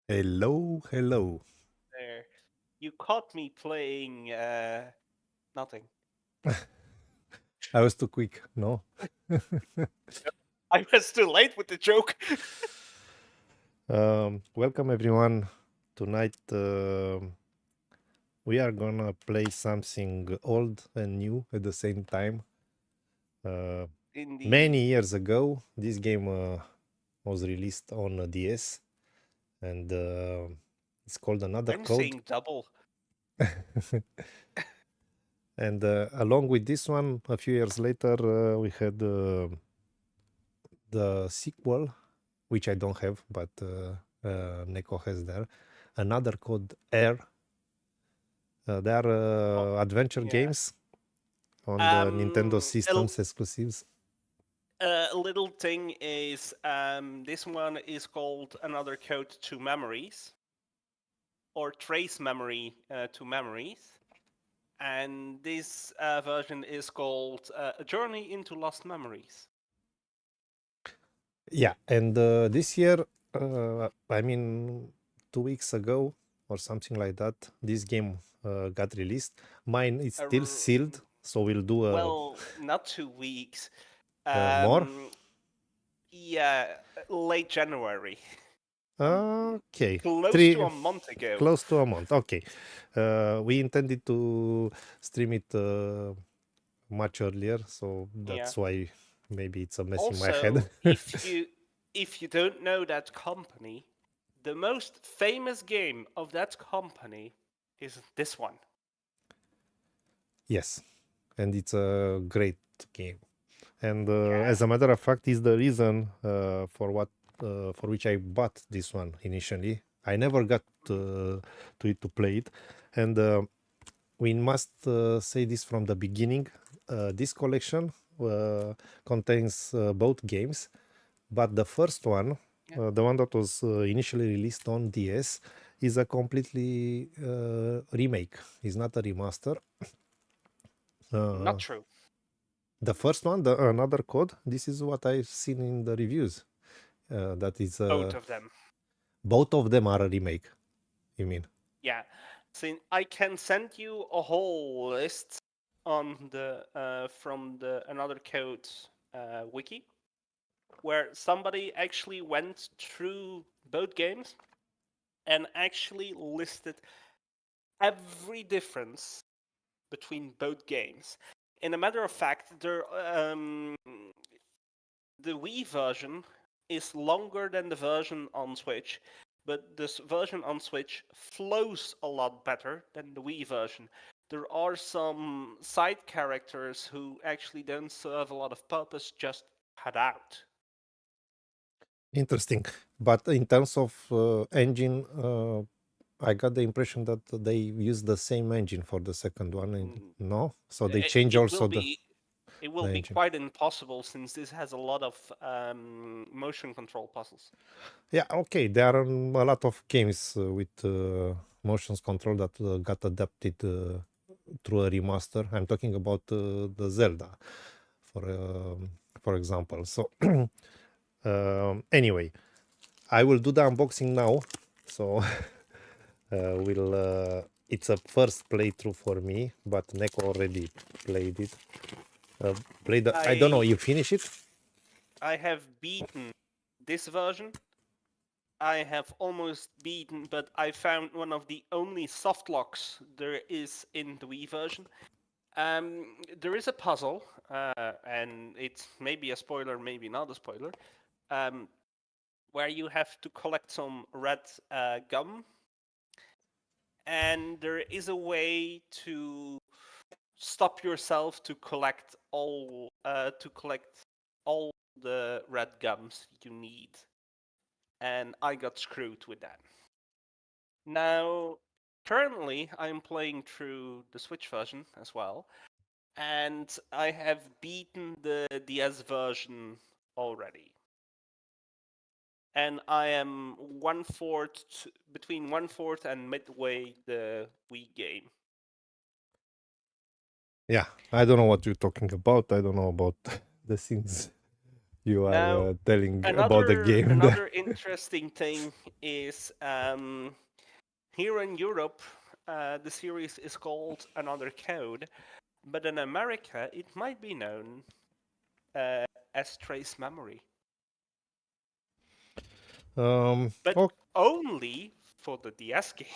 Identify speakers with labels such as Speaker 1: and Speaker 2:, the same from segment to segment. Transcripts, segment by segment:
Speaker 1: Hello, hello.
Speaker 2: There. You caught me playing nothing.
Speaker 1: I was too quick, no?
Speaker 2: I was too late with the joke.
Speaker 1: Welcome everyone. Tonight we are gonna play something old and new at the same time. Uh,
Speaker 2: Indeed.
Speaker 1: Many years ago, this game was released on a DS, and it's called Another
Speaker 2: I'm
Speaker 1: Code.
Speaker 2: saying double.
Speaker 1: And along with this one, a few years later, we had the sequel, which I don't have, but Neko has there. Another Code Air. They are
Speaker 2: Oh,
Speaker 1: adventure
Speaker 2: yeah.
Speaker 1: games on the Nintendo
Speaker 2: A, l-
Speaker 1: systems exclusives.
Speaker 2: a little thing is this one is called Another Code to Memories or Trace Memory to Memories. And this version is called A Journey into Lost Memories.
Speaker 1: Yeah, and this year, I mean, 2 weeks ago or something like that, this game got released. Mine is still
Speaker 2: Uh,
Speaker 1: sealed, so we'll do
Speaker 2: well, not 2 weeks.
Speaker 1: more.
Speaker 2: Um, yeah, late January.
Speaker 1: Okay,
Speaker 2: Close to
Speaker 1: three,
Speaker 2: a month ago.
Speaker 1: close to a month. Okay, we intended to stream it much earlier, so
Speaker 2: Yeah.
Speaker 1: that's why maybe it's a mess in my head.
Speaker 2: Also, if you don't know that company, the most famous game of that company is this one.
Speaker 1: Yes, and it's a great game. And
Speaker 2: Yeah.
Speaker 1: as a matter of fact, is the reason for which I bought this one initially. I never got to it to play it, and we must say this from the beginning. This collection contains both games, but the first one,
Speaker 2: Yeah.
Speaker 1: the one that was initially released on DS, is a completely remake. It's not a remaster.
Speaker 2: Not
Speaker 1: Uh,
Speaker 2: true.
Speaker 1: the first one, the Another Code, this is what I've seen in the reviews. That is,
Speaker 2: Both of them.
Speaker 1: both of them are a remake. You mean?
Speaker 2: Yeah. So I can send you a whole list on the from the Another Code wiki, where somebody actually went through both games and actually listed every difference between both games. In a matter of fact, the Wii version is longer than the version on Switch, but this version on Switch flows a lot better than the Wii version. There are some side characters who actually don't serve a lot of purpose, just cut out.
Speaker 1: Interesting. But in terms of engine, I got the impression that they use the same engine for the second one.
Speaker 2: Mm,
Speaker 1: No, so they
Speaker 2: It,
Speaker 1: change
Speaker 2: it will
Speaker 1: also
Speaker 2: be it will
Speaker 1: the
Speaker 2: be
Speaker 1: engine.
Speaker 2: quite impossible since this has a lot of motion control puzzles.
Speaker 1: Yeah, okay. There are a lot of games with motions control that got adapted through a remaster. I'm talking about the Zelda, for for example. So anyway, I will do the unboxing now. So we'll. It's a first playthrough for me, but Neko already played it. Played. I don't know.
Speaker 2: I
Speaker 1: You finish it?
Speaker 2: I have beaten this version. I have almost beaten, but I found one of the only soft locks there is in the Wii version. There is a puzzle, and it's maybe a spoiler, maybe not a spoiler, um, where you have to collect some red gum, and there is a way to stop yourself to collect all the red gums you need, and I got screwed with that. Now, currently, I'm playing through the Switch version as well, and I have beaten the DS version already. And I am between 1/4 and midway the Wii game.
Speaker 1: Yeah. I don't know what you're talking about. I don't know about the things you
Speaker 2: Now,
Speaker 1: are telling about the game.
Speaker 2: another interesting thing is here in Europe, the series is called Another Code, but in America, it might be known as Trace Memory, but
Speaker 1: Oh,
Speaker 2: only for the DS game.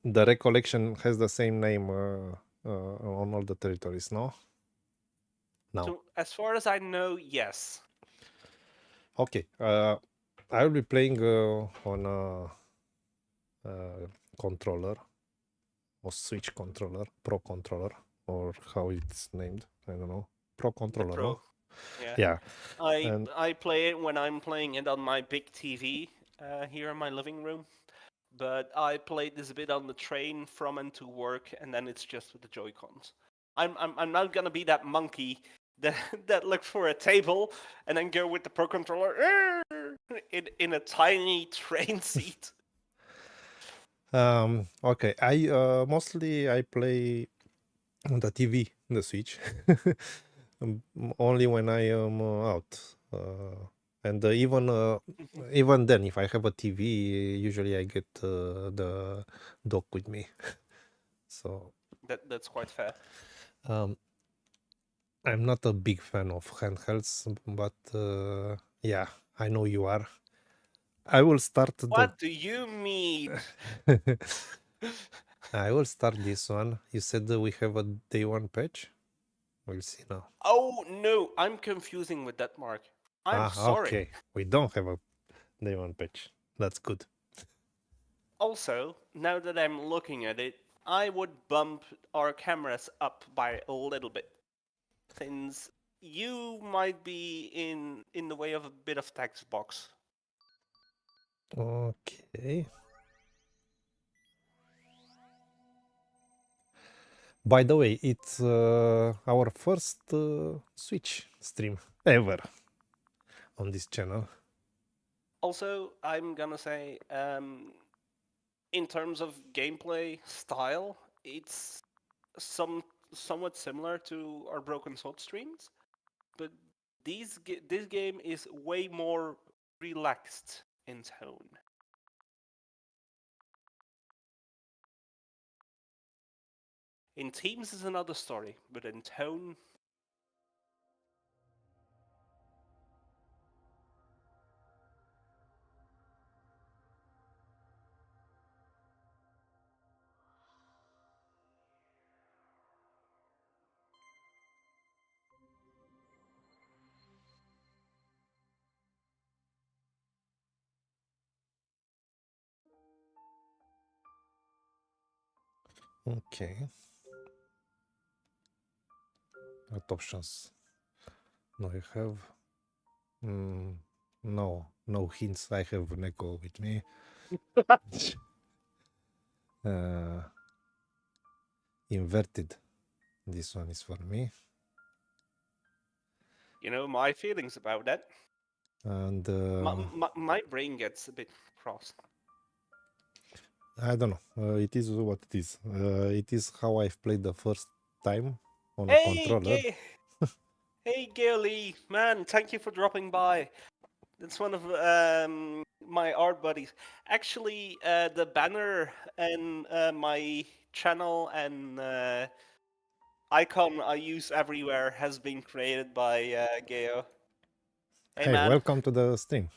Speaker 1: the recollection has the same name on all the territories, no? No.
Speaker 2: So, as far as I know, yes.
Speaker 1: Okay. I will be playing on a controller or Switch controller, Pro controller, or how it's named. I don't know. Pro
Speaker 2: The
Speaker 1: controller,
Speaker 2: Pro.
Speaker 1: no?
Speaker 2: Yeah.
Speaker 1: Yeah.
Speaker 2: I
Speaker 1: And
Speaker 2: I play it when I'm playing it on my big TV here in my living room. But I played this a bit on the train from and to work, and then it's just with the Joy-Cons. I'm not gonna be that monkey that that look for a table and then go with the Pro controller in a tiny train seat.
Speaker 1: okay. I mostly I play on the TV, the Switch, only when I am out. And even then, if I have a TV, usually I get the dock with me. So
Speaker 2: That's quite fair.
Speaker 1: um, I'm not a big fan of handhelds, but yeah, I know you are. I will start the.
Speaker 2: What do you mean?
Speaker 1: I will start this one. You said that we have a day one patch. We'll see now.
Speaker 2: Oh no, I'm confusing with that, Mark. I'm sorry.
Speaker 1: Okay. We don't have a day one patch. That's good.
Speaker 2: Also, now that I'm looking at it, I would bump our cameras up by a little bit, since you might be in the way of a bit of text box.
Speaker 1: Okay. By the way, it's our first Switch stream ever on this channel.
Speaker 2: Also, I'm gonna say, in terms of gameplay style, it's somewhat similar to our Broken Sword streams, but this game is way more relaxed in tone. In themes is another story, but in tone,
Speaker 1: Okay. What options? No, you have. No hints. I have Neko with me. Inverted. This one is for me.
Speaker 2: you know my feelings about that.
Speaker 1: And
Speaker 2: My brain gets a bit cross.
Speaker 1: I don't know. It is what it is. It is how I've played the first time on a
Speaker 2: Hey,
Speaker 1: controller.
Speaker 2: hey, Gilly, man, thank you for dropping by. That's one of my art buddies. Actually, the banner and my channel and icon I use everywhere has been created by Geo. Hey,
Speaker 1: Hey,
Speaker 2: man,
Speaker 1: welcome to the stream.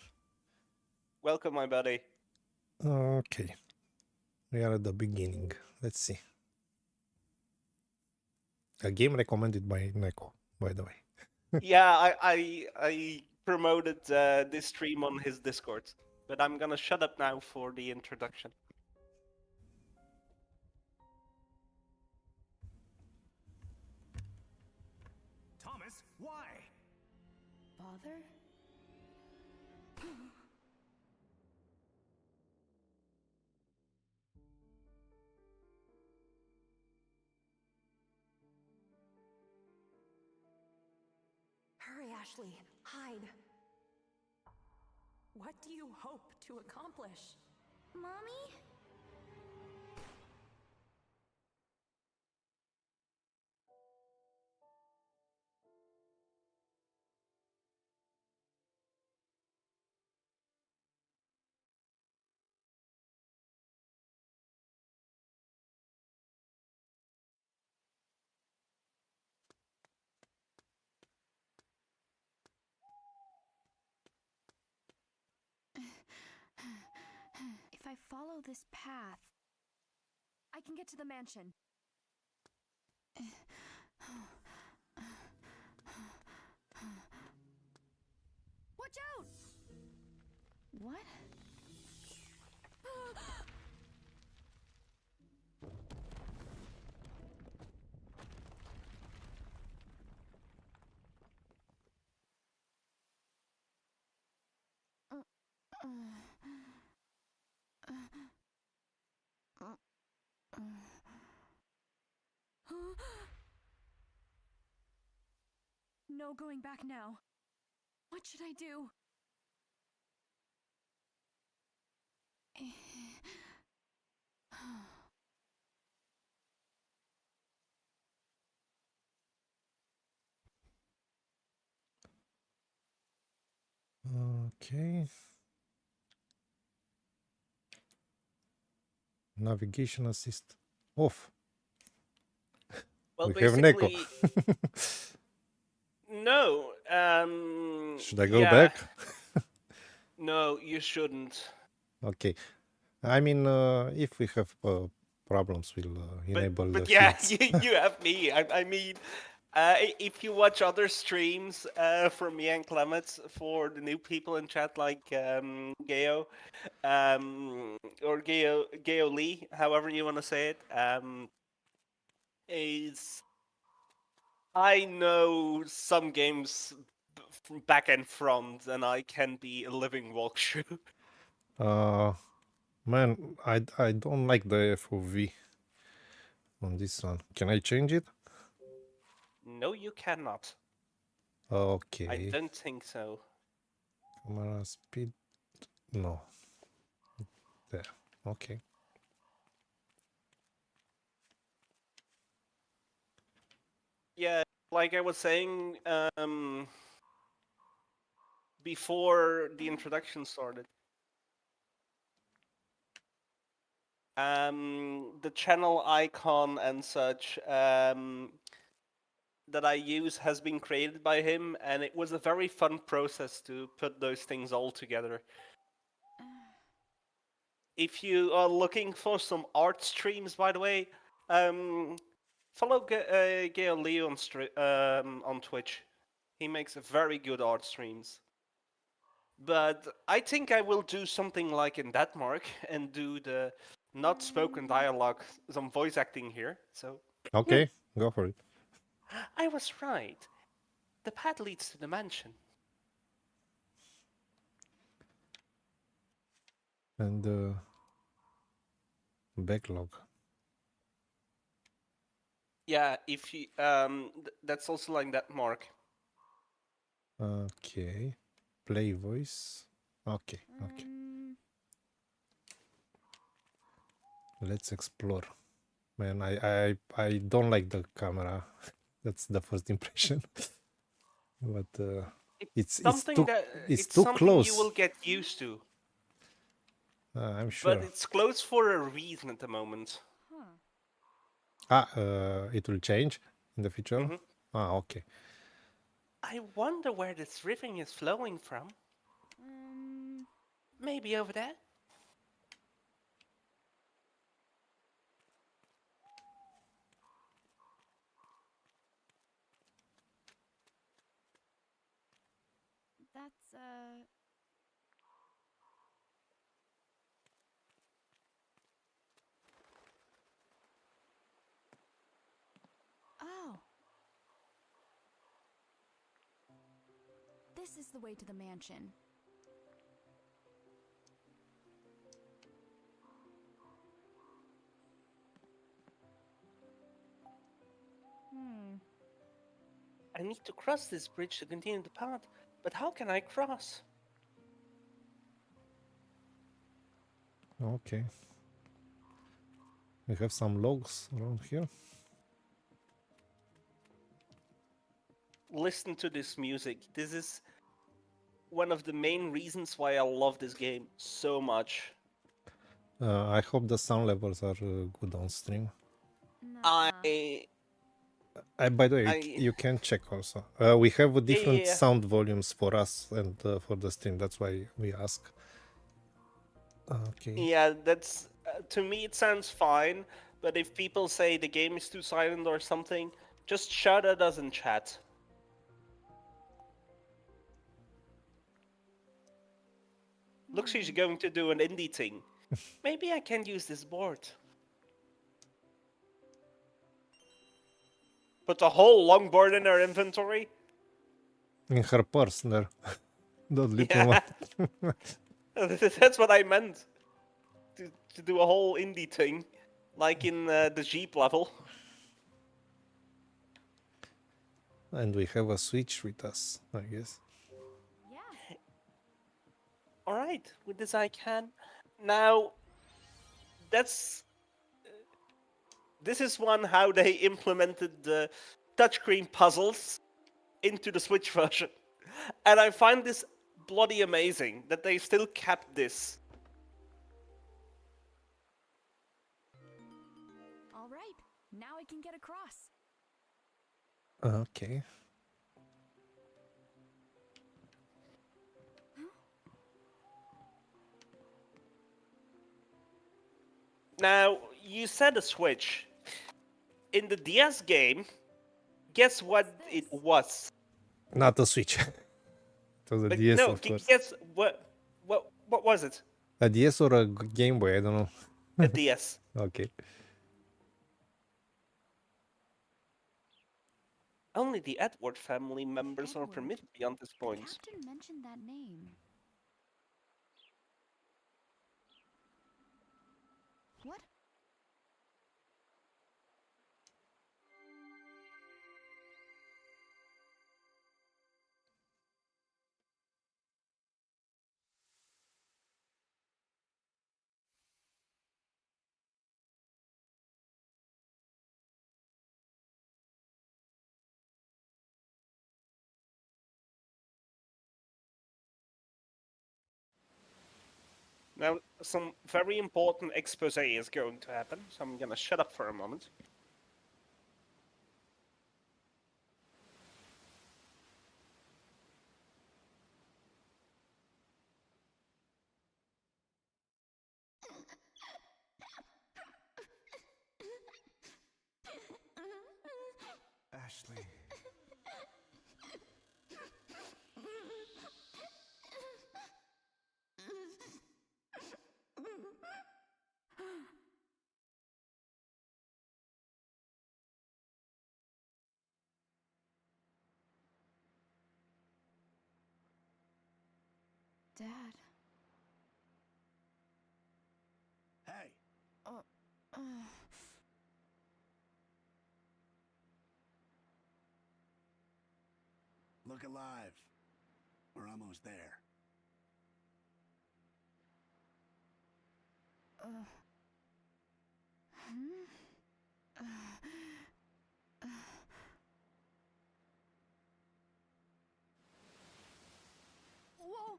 Speaker 2: welcome, my buddy.
Speaker 1: Okay. We are at the beginning. Let's see. A game recommended by Neko, by the way.
Speaker 2: Yeah, I promoted this stream on his Discord, but I'm gonna shut up now for the introduction.
Speaker 3: Thomas, why?
Speaker 4: Father? Hurry, Ashley. Hide.
Speaker 5: What do you hope to accomplish?
Speaker 4: Mommy? follow this path, I can get to the mansion. Watch out! What? No going back now. What should I do?
Speaker 1: Okay. Navigation assist off.
Speaker 2: Well,
Speaker 1: We have Neko.
Speaker 2: basically, no.
Speaker 1: Should I go
Speaker 2: yeah,
Speaker 1: back?
Speaker 2: No, you shouldn't.
Speaker 1: Okay. I mean, if we have problems, we'll enable the
Speaker 2: But yeah,
Speaker 1: hints.
Speaker 2: you have me. I mean, if you watch other streams from me and Clements, for the new people in chat like Geo, or Geo Lee, however you want to say it, is I know some games from back and front, and I can be a living walkthrough.
Speaker 1: Man, I don't like the FOV on this one. Can I change it?
Speaker 2: No, you cannot. I
Speaker 1: Okay.
Speaker 2: don't think so.
Speaker 1: Camera speed. No. There. Okay.
Speaker 2: Yeah, like I was saying before the introduction started, the channel icon and such that I use has been created by him, and it was a very fun process to put those things all together. If you are looking for some art streams, by the way, follow Gail Lee on Twitch. He makes very good art streams. But I think I will do something like in Denmark and do the not spoken dialogue, some voice acting here. So
Speaker 1: Okay, go for it.
Speaker 2: I was right. The path leads to the mansion.
Speaker 1: And backlog.
Speaker 2: Yeah, if you that's also like that, Mark.
Speaker 1: Okay. Play voice. Okay, okay. Let's explore. Man, I don't like the camera. That's the first impression. But it's
Speaker 2: something
Speaker 1: it's
Speaker 2: it's
Speaker 1: too
Speaker 2: something
Speaker 1: close.
Speaker 2: you will get used to.
Speaker 1: I'm sure.
Speaker 2: But it's close for a reason at the moment.
Speaker 1: It will change in the future. Okay.
Speaker 2: I wonder where this riffing is flowing from. Maybe over there.
Speaker 4: That's Oh. This is the way to the mansion.
Speaker 2: I need to cross this bridge to continue the path, but how can I cross?
Speaker 1: Okay. We have some logs around here.
Speaker 2: Listen to this music. This is one of the main reasons why I love this game so much.
Speaker 1: I hope the sound levels are good on stream. By the way, you can check also. We have different sound volumes for us and for the stream. That's why we ask. Okay.
Speaker 2: Yeah, that's to me it sounds fine, but if people say the game is too silent or something, just shout at us in chat. Looks like she's going to do an indie thing. Maybe I can use this board. Put a whole longboard in her inventory.
Speaker 1: In her purse there. The little
Speaker 2: Yeah,
Speaker 1: one.
Speaker 2: that's what I meant. To do a whole indie thing, like in the Jeep level.
Speaker 1: And we have a Switch with us, I guess.
Speaker 4: Yeah.
Speaker 2: All right, with this I can. Now, that's this is one how they implemented the touchscreen puzzles into the Switch version, and I find this bloody amazing that they still kept this.
Speaker 4: All right. Now I can get across.
Speaker 1: Okay.
Speaker 2: Now, you said a Switch. In the DS game, guess what it was?
Speaker 1: Not a Switch. It was a
Speaker 2: Like,
Speaker 1: DS,
Speaker 2: no,
Speaker 1: of course.
Speaker 2: guess what was it?
Speaker 1: A DS or a Game Boy, I don't know.
Speaker 2: A DS.
Speaker 1: Okay.
Speaker 2: Only the Edward family members are
Speaker 4: Edward?
Speaker 2: permitted beyond this
Speaker 4: The
Speaker 2: point.
Speaker 4: captain mentioned that name. What?
Speaker 2: Now, some very important expose is going to happen, so I'm gonna shut up for a moment.
Speaker 3: Ashley.
Speaker 4: Dad.
Speaker 3: Hey,
Speaker 4: Uh,
Speaker 3: look alive. We're almost there.
Speaker 4: Whoa.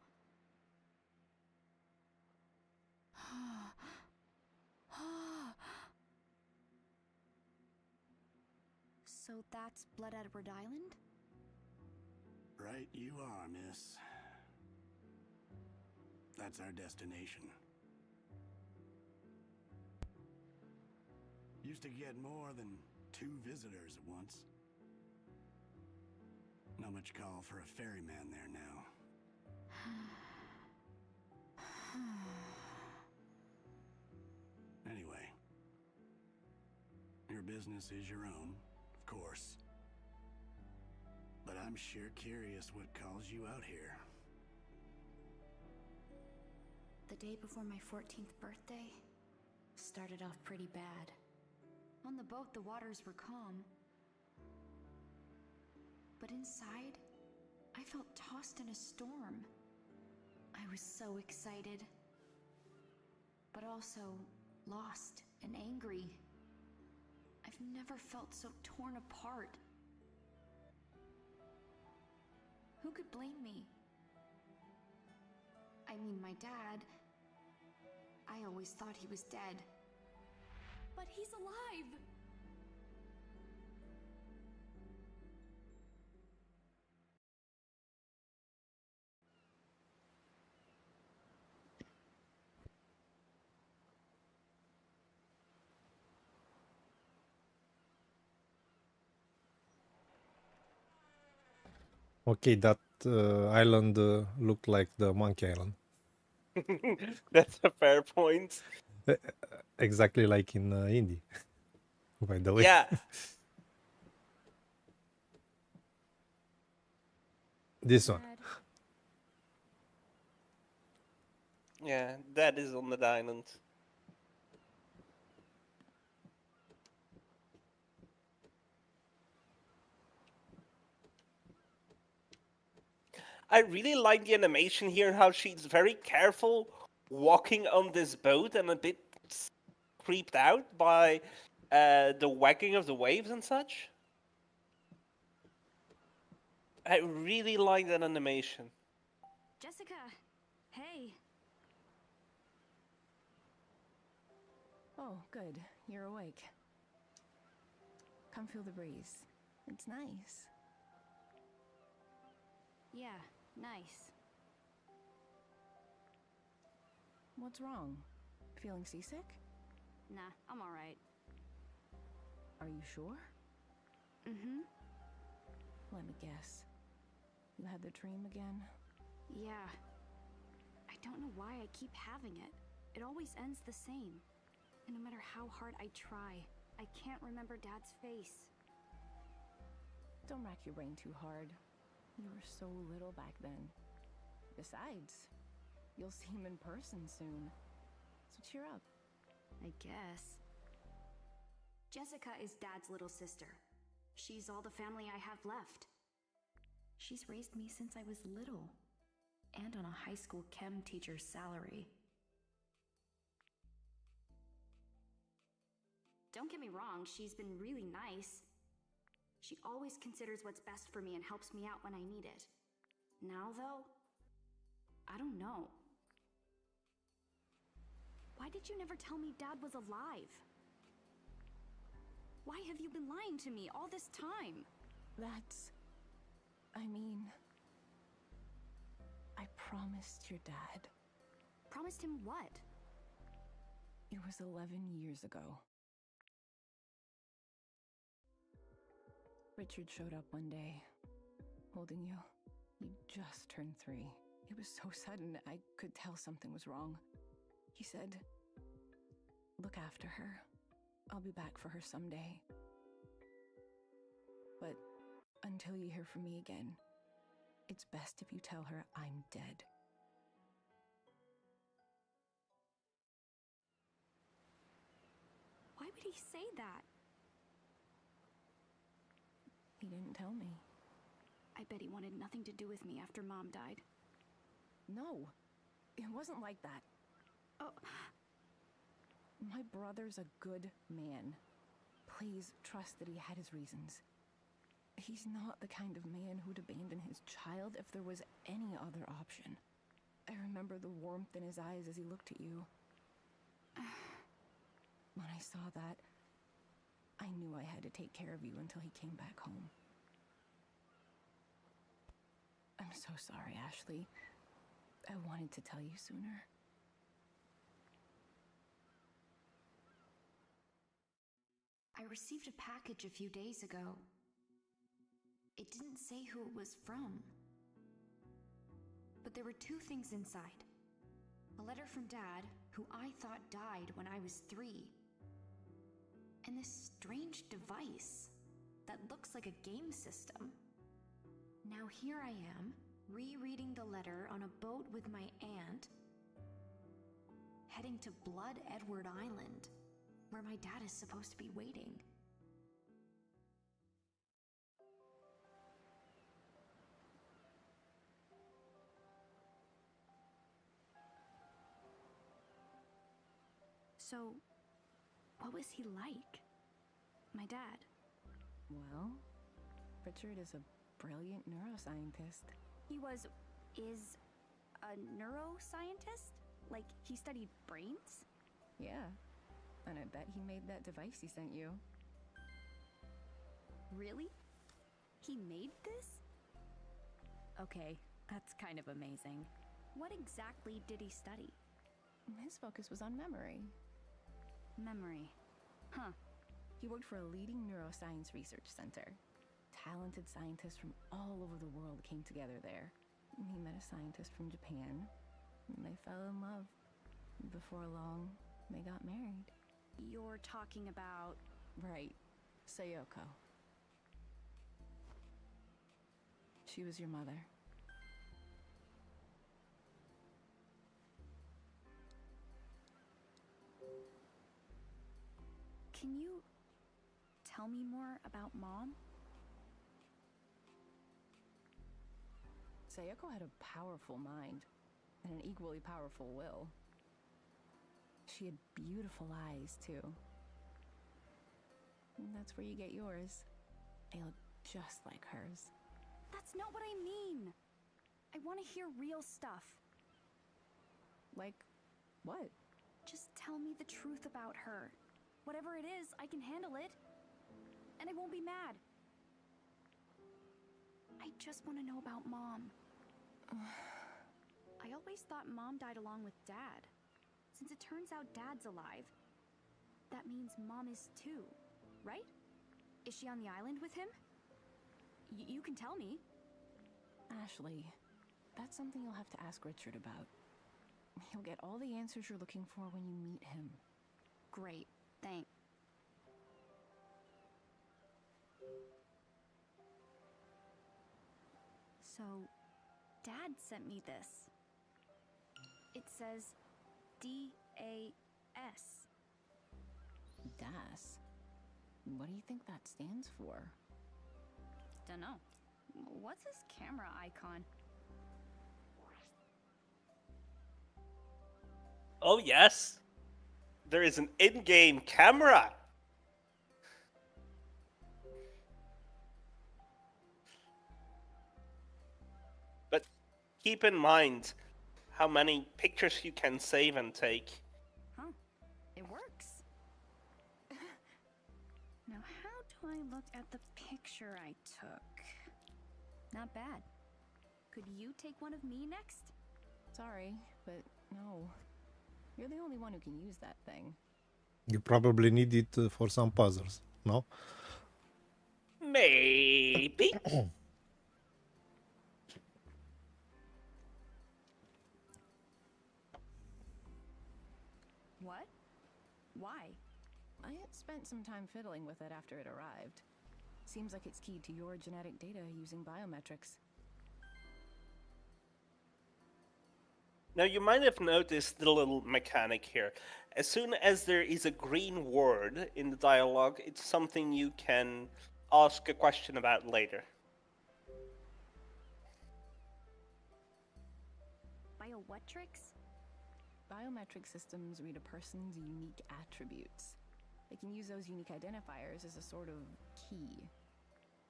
Speaker 4: So that's Blood Edward Island?
Speaker 3: Right you are, miss. That's our destination. Used to get more than 2 visitors at once. Not much call for a ferryman there now. Anyway, your business is your own, of course. But I'm sure curious what calls you out here.
Speaker 6: The day before my 14th birthday started off pretty bad.
Speaker 4: On the boat, the waters were calm. But inside, I felt tossed in a storm. I was so excited, but also lost and angry. I've never felt so torn apart. Who could blame me? I mean, my dad. I always thought he was dead. But he's alive!
Speaker 1: Okay, that island looked like the Monkey Island.
Speaker 2: That's a fair point.
Speaker 1: Exactly like in Indie, by the way.
Speaker 2: Yeah,
Speaker 1: This one.
Speaker 6: Dad,
Speaker 2: yeah, that is on that island. I really like the animation here, how she's very careful walking on this boat and a bit creeped out by the wagging of the waves and such. I really like that animation.
Speaker 6: Jessica, hey.
Speaker 5: Oh, good. You're awake. Come feel the breeze. It's nice.
Speaker 6: Yeah, nice.
Speaker 5: What's wrong? Feeling seasick?
Speaker 6: Nah, I'm alright.
Speaker 5: Are you sure?
Speaker 6: Mm-hmm.
Speaker 5: Let me guess. You had the dream again?
Speaker 6: Yeah. I don't know why I keep having it. It always ends the same. And no matter how hard I try, I can't remember Dad's face.
Speaker 5: Don't rack your brain too hard. You were so little back then. Besides, you'll see him in person soon. So cheer up.
Speaker 6: I guess. Jessica is Dad's little sister. She's all the family I have left. She's raised me since I was little, and on a high school chem teacher's salary. Don't get me wrong, she's been really nice. She always considers what's best for me and helps me out when I need it. Now, though, I don't know. Why did you never tell me Dad was alive? Why have you been lying to me all this time?
Speaker 5: I promised your dad.
Speaker 6: Promised him what?
Speaker 5: It was 11 years ago. Richard showed up one day, holding you. You just turned 3. It was so sudden, I could tell something was wrong. He said, "Look after her. I'll be back for her someday. But until you hear from me again, it's best if you tell her I'm dead."
Speaker 6: Why would he say that?
Speaker 5: He didn't tell me.
Speaker 6: I bet he wanted nothing to do with me after Mom died.
Speaker 5: No, it wasn't like that.
Speaker 6: Oh,
Speaker 5: My brother's a good man. Please trust that he had his reasons. He's not the kind of man who'd abandon his child if there was any other option. I remember the warmth in his eyes as he looked at you. When I saw that, I knew I had to take care of you until he came back home. I'm so sorry, Ashley. I wanted to tell you sooner.
Speaker 6: I received a package a few days ago. It didn't say who it was from. But there were 2 things inside. A letter from Dad, who I thought died when I was 3. And this strange device that looks like a game system. Now here I am, rereading the letter on a boat with my aunt, heading to Blood Edward Island, where my dad is supposed to be waiting. So, what was he like? My dad.
Speaker 5: Well, Richard is a brilliant neuroscientist.
Speaker 6: He is a neuroscientist? Like, he studied brains?
Speaker 5: Yeah, and I bet he made that device he sent you.
Speaker 6: Really? He made this? Okay, that's kind of amazing. What exactly did he study?
Speaker 5: His focus was on memory.
Speaker 6: Memory. Huh.
Speaker 5: He worked for a leading neuroscience research center. talented scientists from all over the world came together there. He met a scientist from Japan, and they fell in love. Before long, they got married.
Speaker 6: You're talking about...
Speaker 5: Right. Sayoko. She was your mother.
Speaker 6: Can you tell me more about Mom?
Speaker 5: Sayoko had a powerful mind and an equally powerful will. She had beautiful eyes, too. And that's where you get yours. They look just like hers.
Speaker 6: That's not what I mean. I want to hear real stuff.
Speaker 5: Like, what?
Speaker 6: Just tell me the truth about her. Whatever it is, I can handle it. And I won't be mad. I just want to know about Mom. I always thought Mom died along with Dad. Since it turns out Dad's alive, that means Mom is too, right? Is she on the island with him? You can tell me.
Speaker 5: Ashley, that's something you'll have to ask Richard about. He'll get all the answers you're looking for when you meet him.
Speaker 6: Great, thanks. So, Dad sent me this. It says DAS.
Speaker 5: DAS? What do you think that stands for?
Speaker 6: Dunno. What's his camera icon?
Speaker 2: Oh yes, there is an in-game camera. But keep in mind how many pictures you can save and take.
Speaker 6: Huh. It works. Now, how do I look at the picture I took? Not bad. Could you take one of me next?
Speaker 5: Sorry, but no. You're the only one who can use that thing.
Speaker 1: You probably need it for some puzzles, no?
Speaker 2: Maybe.
Speaker 6: What? Why?
Speaker 5: I had spent some time fiddling with it after it arrived. Seems like it's keyed to your genetic data using biometrics.
Speaker 2: Now you might have noticed the little mechanic here. As soon as there is a green word in the dialogue, it's something you can ask a question about later.
Speaker 6: Biometrics?
Speaker 5: Biometric systems read a person's unique attributes. They can use those unique identifiers as a sort of key.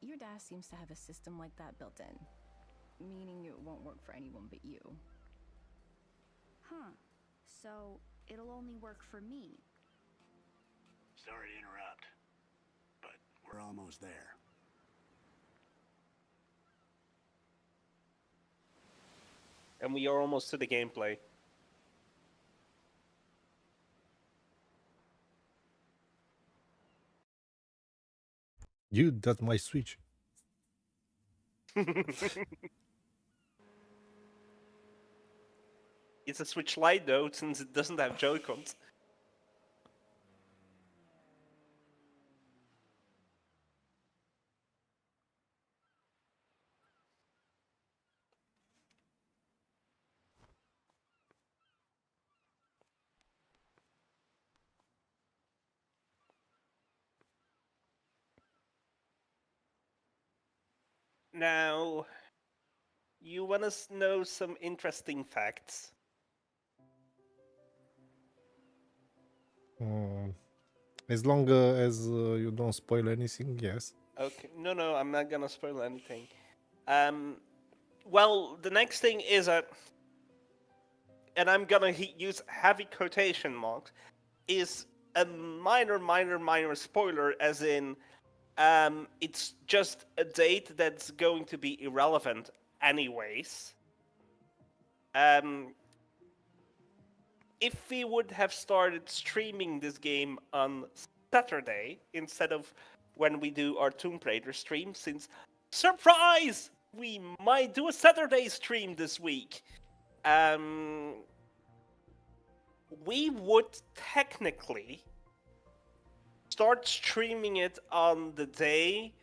Speaker 5: Your DAS seems to have a system like that built in, meaning it won't work for anyone but you.
Speaker 6: Huh. So, it'll only work for me.
Speaker 3: Sorry to interrupt, but we're almost there.
Speaker 2: And we are almost to the gameplay.
Speaker 1: Dude, that's my Switch.
Speaker 2: It's a Switch Lite though, since it doesn't have Joy-Cons. Now, you want to know some interesting facts?
Speaker 1: As long as you don't spoil anything, yes.
Speaker 2: Okay, no, I'm not gonna spoil anything. Well, the next thing is and I'm gonna use heavy quotation marks, is a minor spoiler, as in, it's just a date that's going to be irrelevant anyways. If we would have started streaming this game on Saturday instead of when we do our Tomb Raider stream, since, surprise, we might do a Saturday stream this week. We would technically start streaming it on the day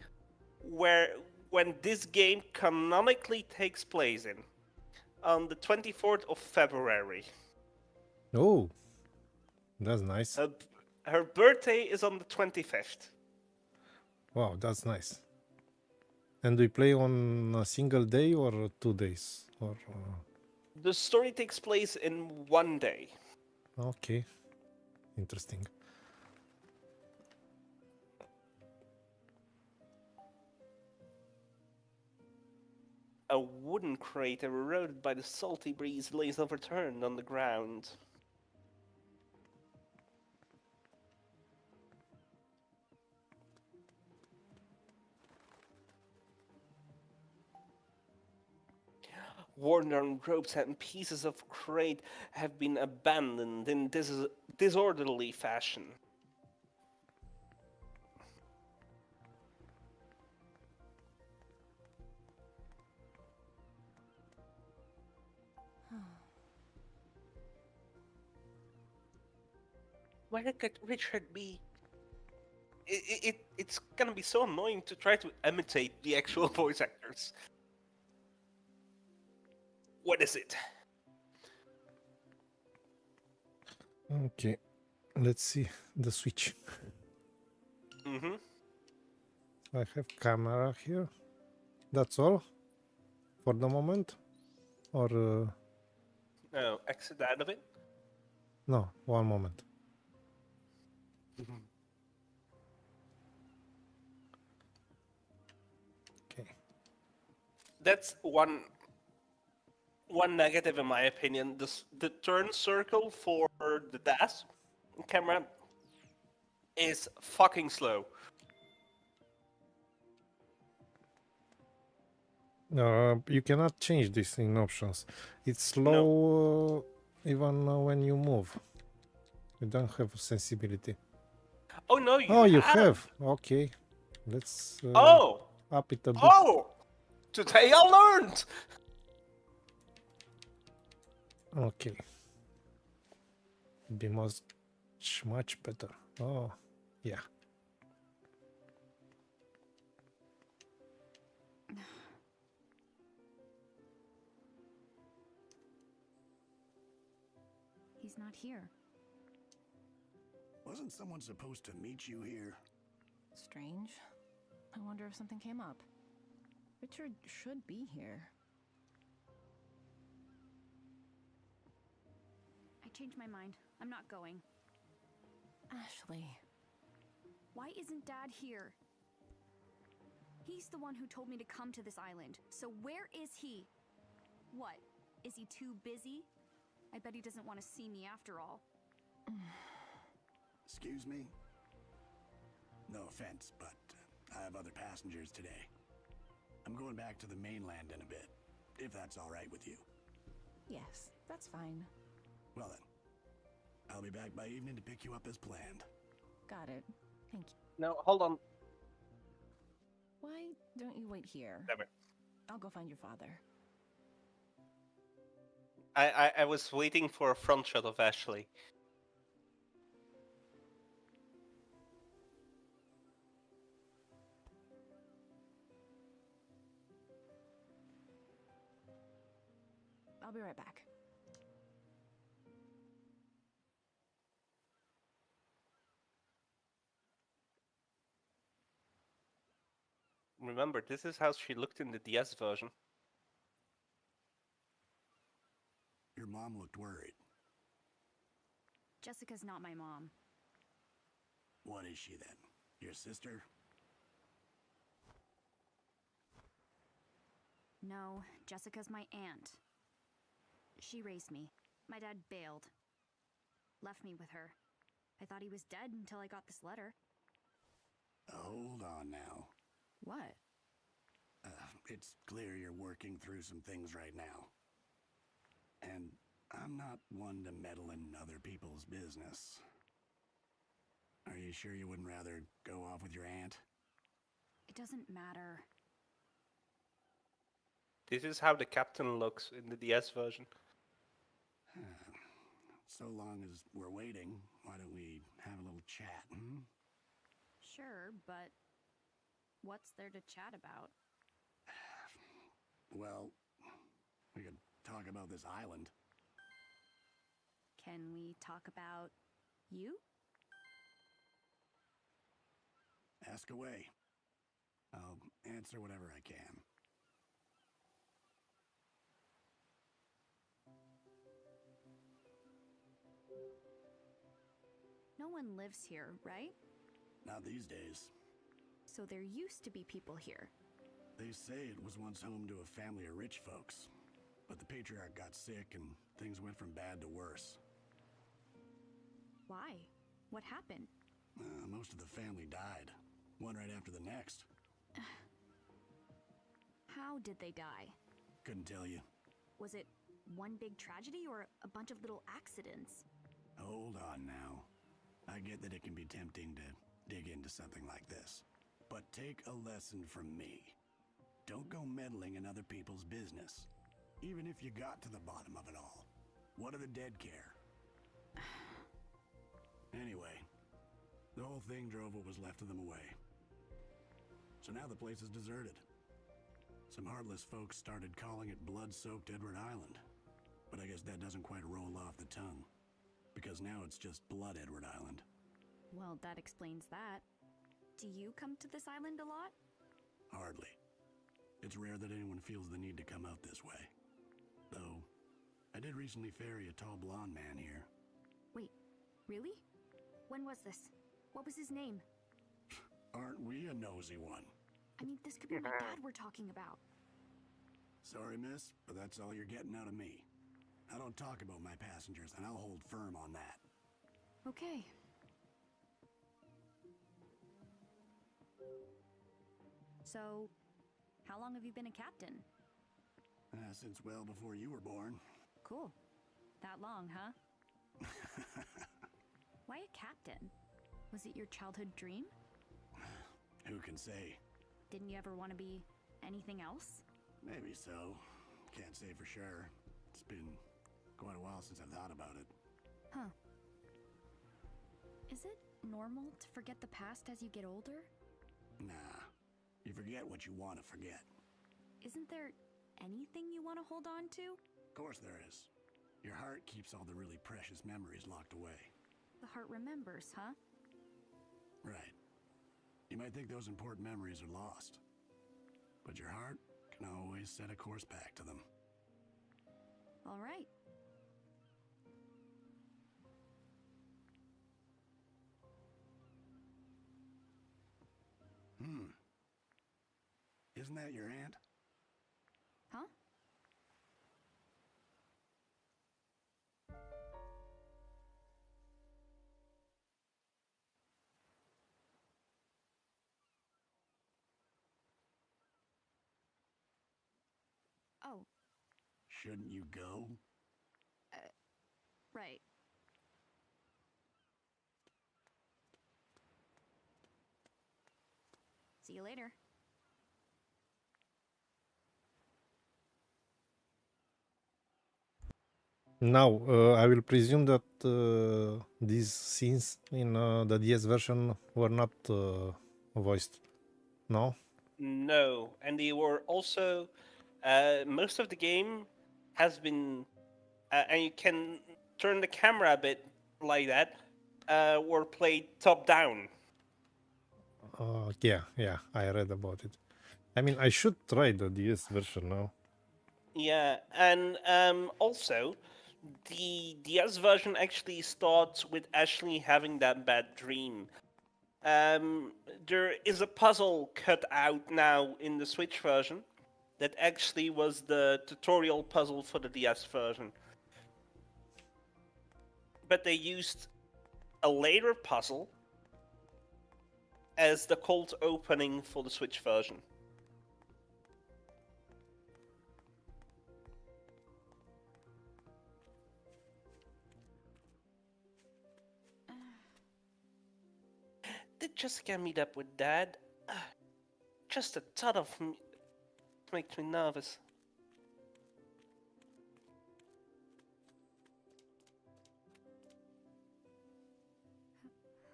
Speaker 2: when this game canonically takes place on the 24th of February.
Speaker 1: Oh, that's nice.
Speaker 2: Her birthday is on the 25th.
Speaker 1: Wow, that's nice. And we play on a single day or 2 days? Or
Speaker 2: The story takes place in one day.
Speaker 1: okay, interesting.
Speaker 2: A wooden crate eroded by the salty breeze lays overturned on the ground. Worn-down ropes and pieces of crate have been abandoned in disorderly fashion. Where could Richard be? It's gonna be so annoying to try to imitate the actual voice actors. What is it?
Speaker 1: Okay, let's see the switch.
Speaker 2: Mm-hmm.
Speaker 1: I have camera here. That's all for the moment? Or
Speaker 2: No, exit out of it.
Speaker 1: no, one moment. Okay.
Speaker 2: That's one negative in my opinion. The turn circle for the DAS camera is fucking slow.
Speaker 1: You cannot change this in options. It's slow even when you move. You don't have sensibility.
Speaker 2: Oh no,
Speaker 1: you have. Okay, let's
Speaker 2: Oh!
Speaker 1: up it a bit.
Speaker 2: Oh! Today I learned!
Speaker 1: Okay, be much better. Oh, yeah.
Speaker 6: He's not here.
Speaker 3: Wasn't someone supposed to meet you here?
Speaker 5: Strange. I wonder if something came up. Richard should be here.
Speaker 6: I changed my mind. I'm not going.
Speaker 5: Ashley.
Speaker 6: Why isn't Dad here? He's the one who told me to come to this island. So where is he? What? Is he too busy? I bet he doesn't want to see me after all.
Speaker 3: Excuse me? No offense, but I have other passengers today. I'm going back to the mainland in a bit, if that's all right with you.
Speaker 5: Yes, that's fine.
Speaker 3: Well then, I'll be back by evening to pick you up as planned.
Speaker 5: Got it. Thank you.
Speaker 2: No, hold on.
Speaker 5: Why don't you wait here?
Speaker 2: Never.
Speaker 5: I'll go find your father.
Speaker 2: I was waiting for a front shot of Ashley.
Speaker 5: I'll be right back.
Speaker 2: Remember, this is how she looked in the DS version.
Speaker 3: Your mom looked worried.
Speaker 6: Jessica's not my mom.
Speaker 3: What is she then? Your sister?
Speaker 6: No, Jessica's my aunt. She raised me. My dad bailed. Left me with her. I thought he was dead until I got this letter.
Speaker 3: Hold on now.
Speaker 6: What?
Speaker 3: It's clear you're working through some things right now. And I'm not one to meddle in other people's business. Are you sure you wouldn't rather go off with your aunt?
Speaker 6: doesn't matter.
Speaker 2: This is how the captain looks in the DS version.
Speaker 3: So long as we're waiting, why don't we have a little chat, hmm?
Speaker 6: Sure, but what's there to chat about?
Speaker 3: Well, we could talk about this island.
Speaker 6: Can we talk about you?
Speaker 3: Ask away. I'll answer whatever I can.
Speaker 6: No one lives here, right?
Speaker 3: Not these days.
Speaker 6: So there used to be people here.
Speaker 3: They say it was once home to a family of rich folks, but the patriarch got sick and things went from bad to worse.
Speaker 6: Why? What happened?
Speaker 3: Most of the family died, one right after the next.
Speaker 6: How did they die?
Speaker 3: Couldn't tell you.
Speaker 6: Was it one big tragedy or a bunch of little accidents?
Speaker 3: Hold on now. I get that it can be tempting to dig into something like this, but take a lesson from me. Don't go meddling in other people's business, even if you got to the bottom of it all. What do the dead care? Anyway, the whole thing drove what was left of them away. So now the place is deserted. Some heartless folks started calling it blood-soaked Edward Island, but I guess that doesn't quite roll off the tongue, because now it's just Blood Edward Island.
Speaker 6: Well, that explains that. Do you come to this island a lot?
Speaker 3: Hardly. It's rare that anyone feels the need to come out this way. Though, I did recently ferry a tall blonde man here.
Speaker 6: Wait, really? When was this? What was his name?
Speaker 3: Aren't we a nosy one?
Speaker 6: I mean, this could be my dad we're talking about.
Speaker 3: Sorry, miss, but that's all you're getting out of me. I don't talk about my passengers, and I'll hold firm on that.
Speaker 6: Okay. So, how long have you been a captain?
Speaker 3: Since well before you were born.
Speaker 6: Cool. That long, huh? Why a captain? Was it your childhood dream?
Speaker 3: Who can say?
Speaker 6: Didn't you ever want to be anything else?
Speaker 3: Maybe so. Can't say for sure. It's been quite a while since I've thought about it.
Speaker 6: Huh. Is it normal to forget the past as you get older?
Speaker 3: Nah. You forget what you want to forget.
Speaker 6: Isn't there anything you want to hold on to?
Speaker 3: Of course there is. Your heart keeps all the really precious memories locked away.
Speaker 6: The heart remembers, huh?
Speaker 3: Right. You might think those important memories are lost, but your heart can always set a course back to them.
Speaker 6: All right.
Speaker 3: Isn't that your aunt?
Speaker 6: Huh? Oh,
Speaker 3: Shouldn't you go?
Speaker 6: right. See you later.
Speaker 1: Now, I will presume that these scenes in the DS version were not voiced. No?
Speaker 2: No, and they were also most of the game has been, and you can turn the camera a bit like that, were played top down.
Speaker 1: Yeah, I read about it. I mean, I should try the DS version now.
Speaker 2: Yeah, and also the DS version actually starts with Ashley having that bad dream. There is a puzzle cut out now in the Switch version that actually was the tutorial puzzle for the DS version. But they used a later puzzle as the cold opening for the Switch version. Did Jessica meet up with Dad? just a ton of makes me nervous.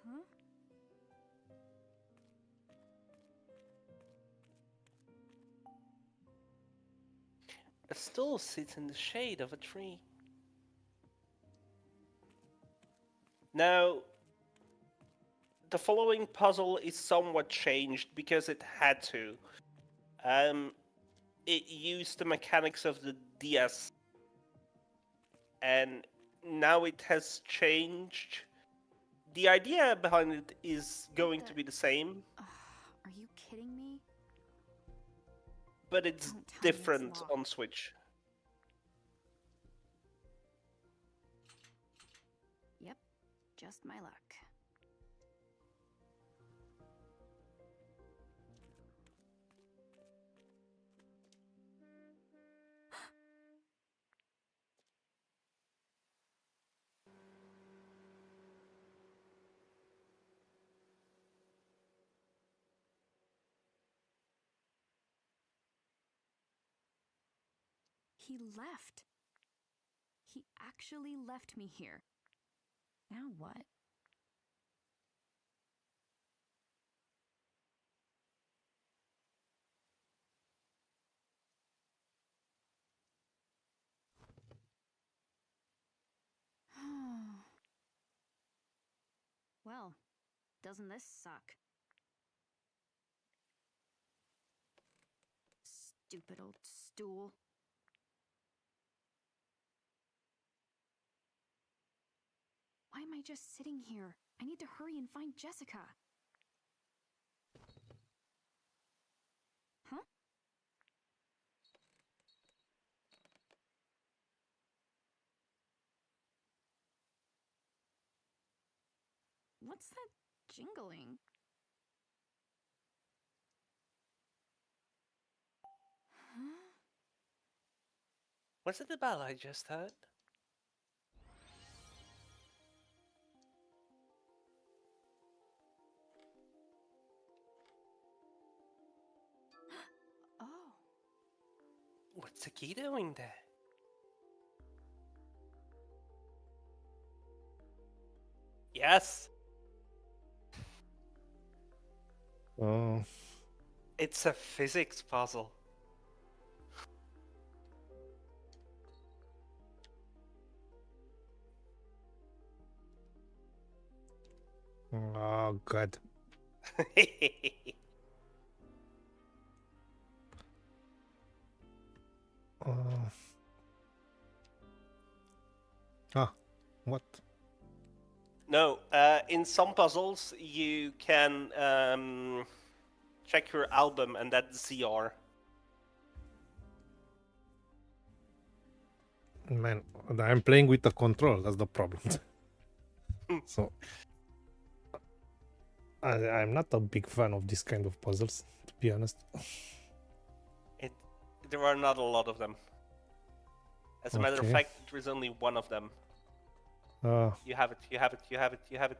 Speaker 6: Huh?
Speaker 2: A stool sits in the shade of a tree. Now, the following puzzle is somewhat changed because it had to. It used the mechanics of the DS, and now it has changed. The idea behind it is going to be the same,
Speaker 6: Are you kidding me?
Speaker 2: but it's
Speaker 6: Don't tell me it's
Speaker 2: different
Speaker 6: locked.
Speaker 2: on Switch.
Speaker 6: Yep, just my luck. He left. He actually left me here. Now what? Well, doesn't this suck? Stupid old stool. Why am I just sitting here? I need to hurry and find Jessica. Huh? What's that jingling? Huh?
Speaker 2: Was it the bell I just heard?
Speaker 6: Oh.
Speaker 2: What's the key doing there? Yes,
Speaker 1: Oh,
Speaker 2: it's a physics puzzle.
Speaker 1: oh God. Uh, what?
Speaker 2: No, in some puzzles you can check your album, and that's ZR.
Speaker 1: Man, I'm playing with the control. That's the problem. So I'm not a big fan of this kind of puzzles, to be honest.
Speaker 2: There are not a lot of them. As a matter of
Speaker 1: Okay.
Speaker 2: fact, there is only one of them.
Speaker 1: Uh,
Speaker 2: You have it, you have it, you have it, you have it.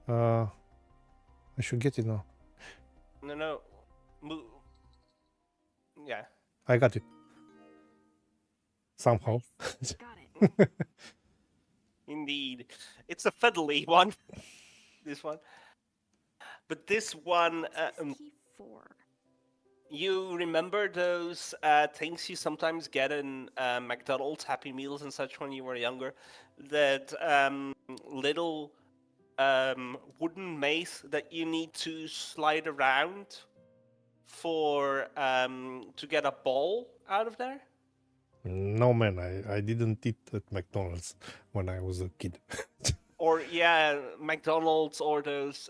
Speaker 1: I should get it now.
Speaker 2: No. Move. Yeah.
Speaker 1: I got it. Somehow.
Speaker 6: Got it.
Speaker 2: Indeed. It's a fiddly one. This one. But this one,
Speaker 6: What's this key for?
Speaker 2: you remember those things you sometimes get in McDonald's Happy Meals and such when you were younger? That little wooden maze that you need to slide around for to get a ball out of there?
Speaker 1: No, man, I didn't eat at McDonald's when I was a kid.
Speaker 2: Or yeah, McDonald's or those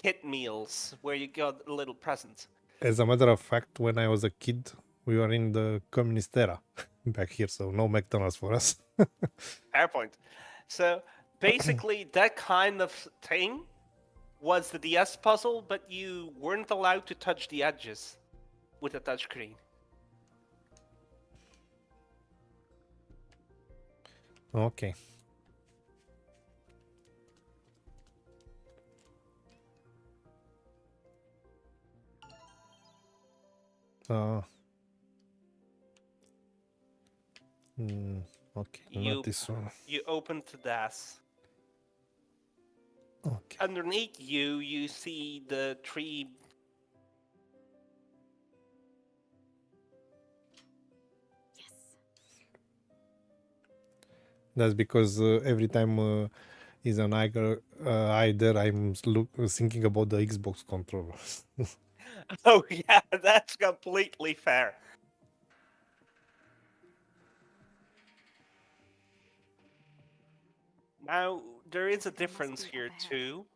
Speaker 2: kid meals where you got a little present.
Speaker 1: As a matter of fact, when I was a kid, we were in the communist era back here, so no McDonald's for us.
Speaker 2: Fair point. So basically, that kind of thing was the DS puzzle, but you weren't allowed to touch the edges with a touchscreen.
Speaker 1: Okay. Uh, okay, not this one.
Speaker 2: You open the DAS.
Speaker 1: Okay.
Speaker 2: Underneath you, you see the three.
Speaker 6: Yes.
Speaker 1: That's because every time is an either I'm thinking about the Xbox controller.
Speaker 2: Oh yeah, that's completely fair. Now there is a
Speaker 6: There must
Speaker 2: difference
Speaker 6: be
Speaker 2: here
Speaker 6: up ahead.
Speaker 2: too.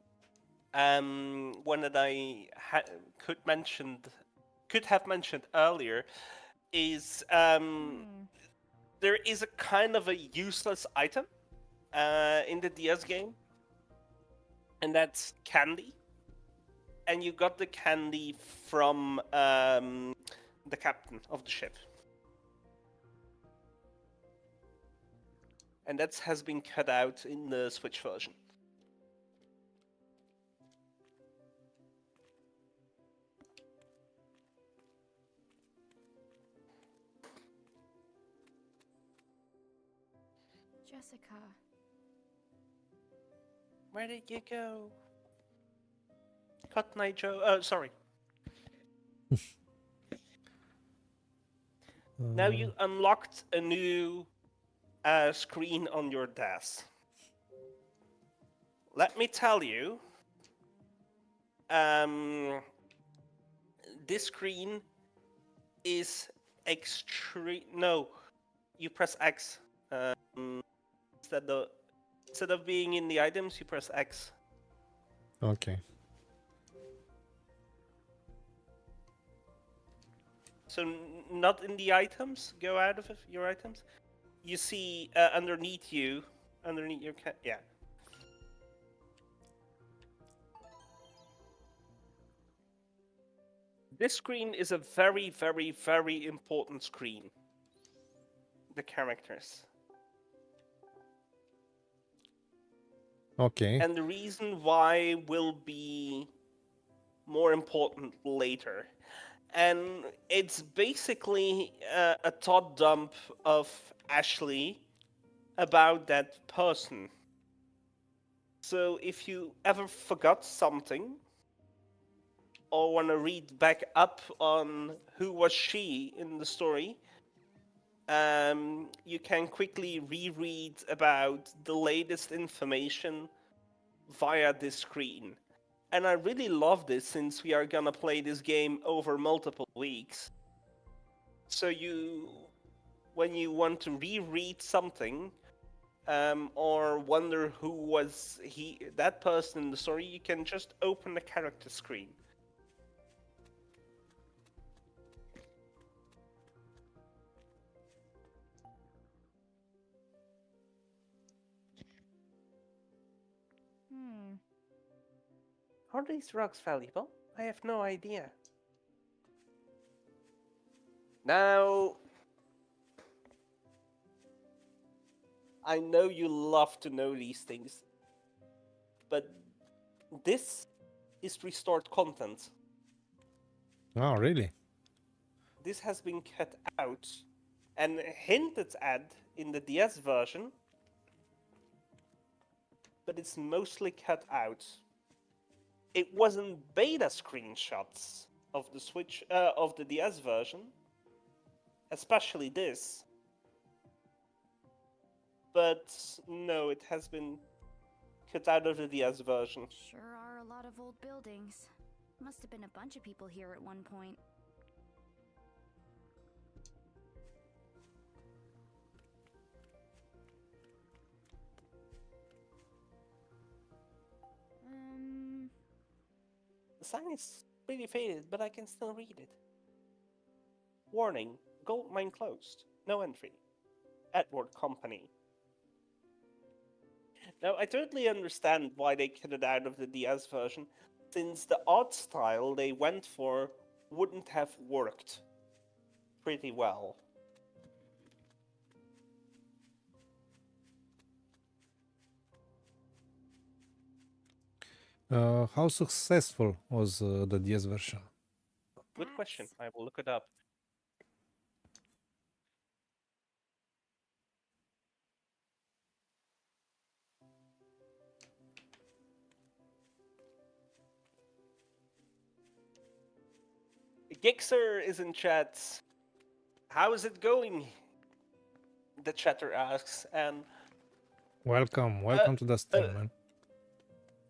Speaker 2: One that I could have mentioned earlier is there is a kind of a useless item in the DS game, and that's candy. And you got the candy from the captain of the ship. And that has been cut out in the Switch version.
Speaker 6: Jessica.
Speaker 2: Where did you go? Cotton Eye Joe. Sorry. Now you unlocked a new screen on your DAS. Let me tell you, this screen is extreme. No, you press X. Instead of being in the items, you press X.
Speaker 1: Okay.
Speaker 2: So not in the items. Go out of your items. You see underneath your yeah. This screen is a very, very, very important screen. The characters.
Speaker 1: Okay.
Speaker 2: And the reason why will be more important later. And it's basically a thought dump of Ashley about that person. So if you ever forgot something or want to read back up on who was she in the story, you can quickly reread about the latest information via this screen. And I really love this since we are gonna play this game over multiple weeks. So when you want to reread something, or wonder who was that person in the story, you can just open the character screen. Are these rocks valuable? I have no idea. Now, I know you love to know these things, but this is restored content.
Speaker 1: Oh, really?
Speaker 2: This has been cut out and hinted at in the DS version, but it's mostly cut out. It wasn't beta screenshots of the Switch of the DS version, especially this. But no, it has been cut out of the DS version.
Speaker 6: Sure are a lot of old buildings. Must have been a bunch of people here at one point.
Speaker 2: The sign is pretty faded, but I can still read it. Warning, gold mine closed. No entry. Edward Company. Now, I totally understand why they cut it out of the DS version, since the art style they went for wouldn't have worked pretty well.
Speaker 1: How successful was the DS version?
Speaker 2: Good question. I will look it up. Gixer is in chat. How is it going? The chatter asks, and
Speaker 1: Welcome to the stream, man.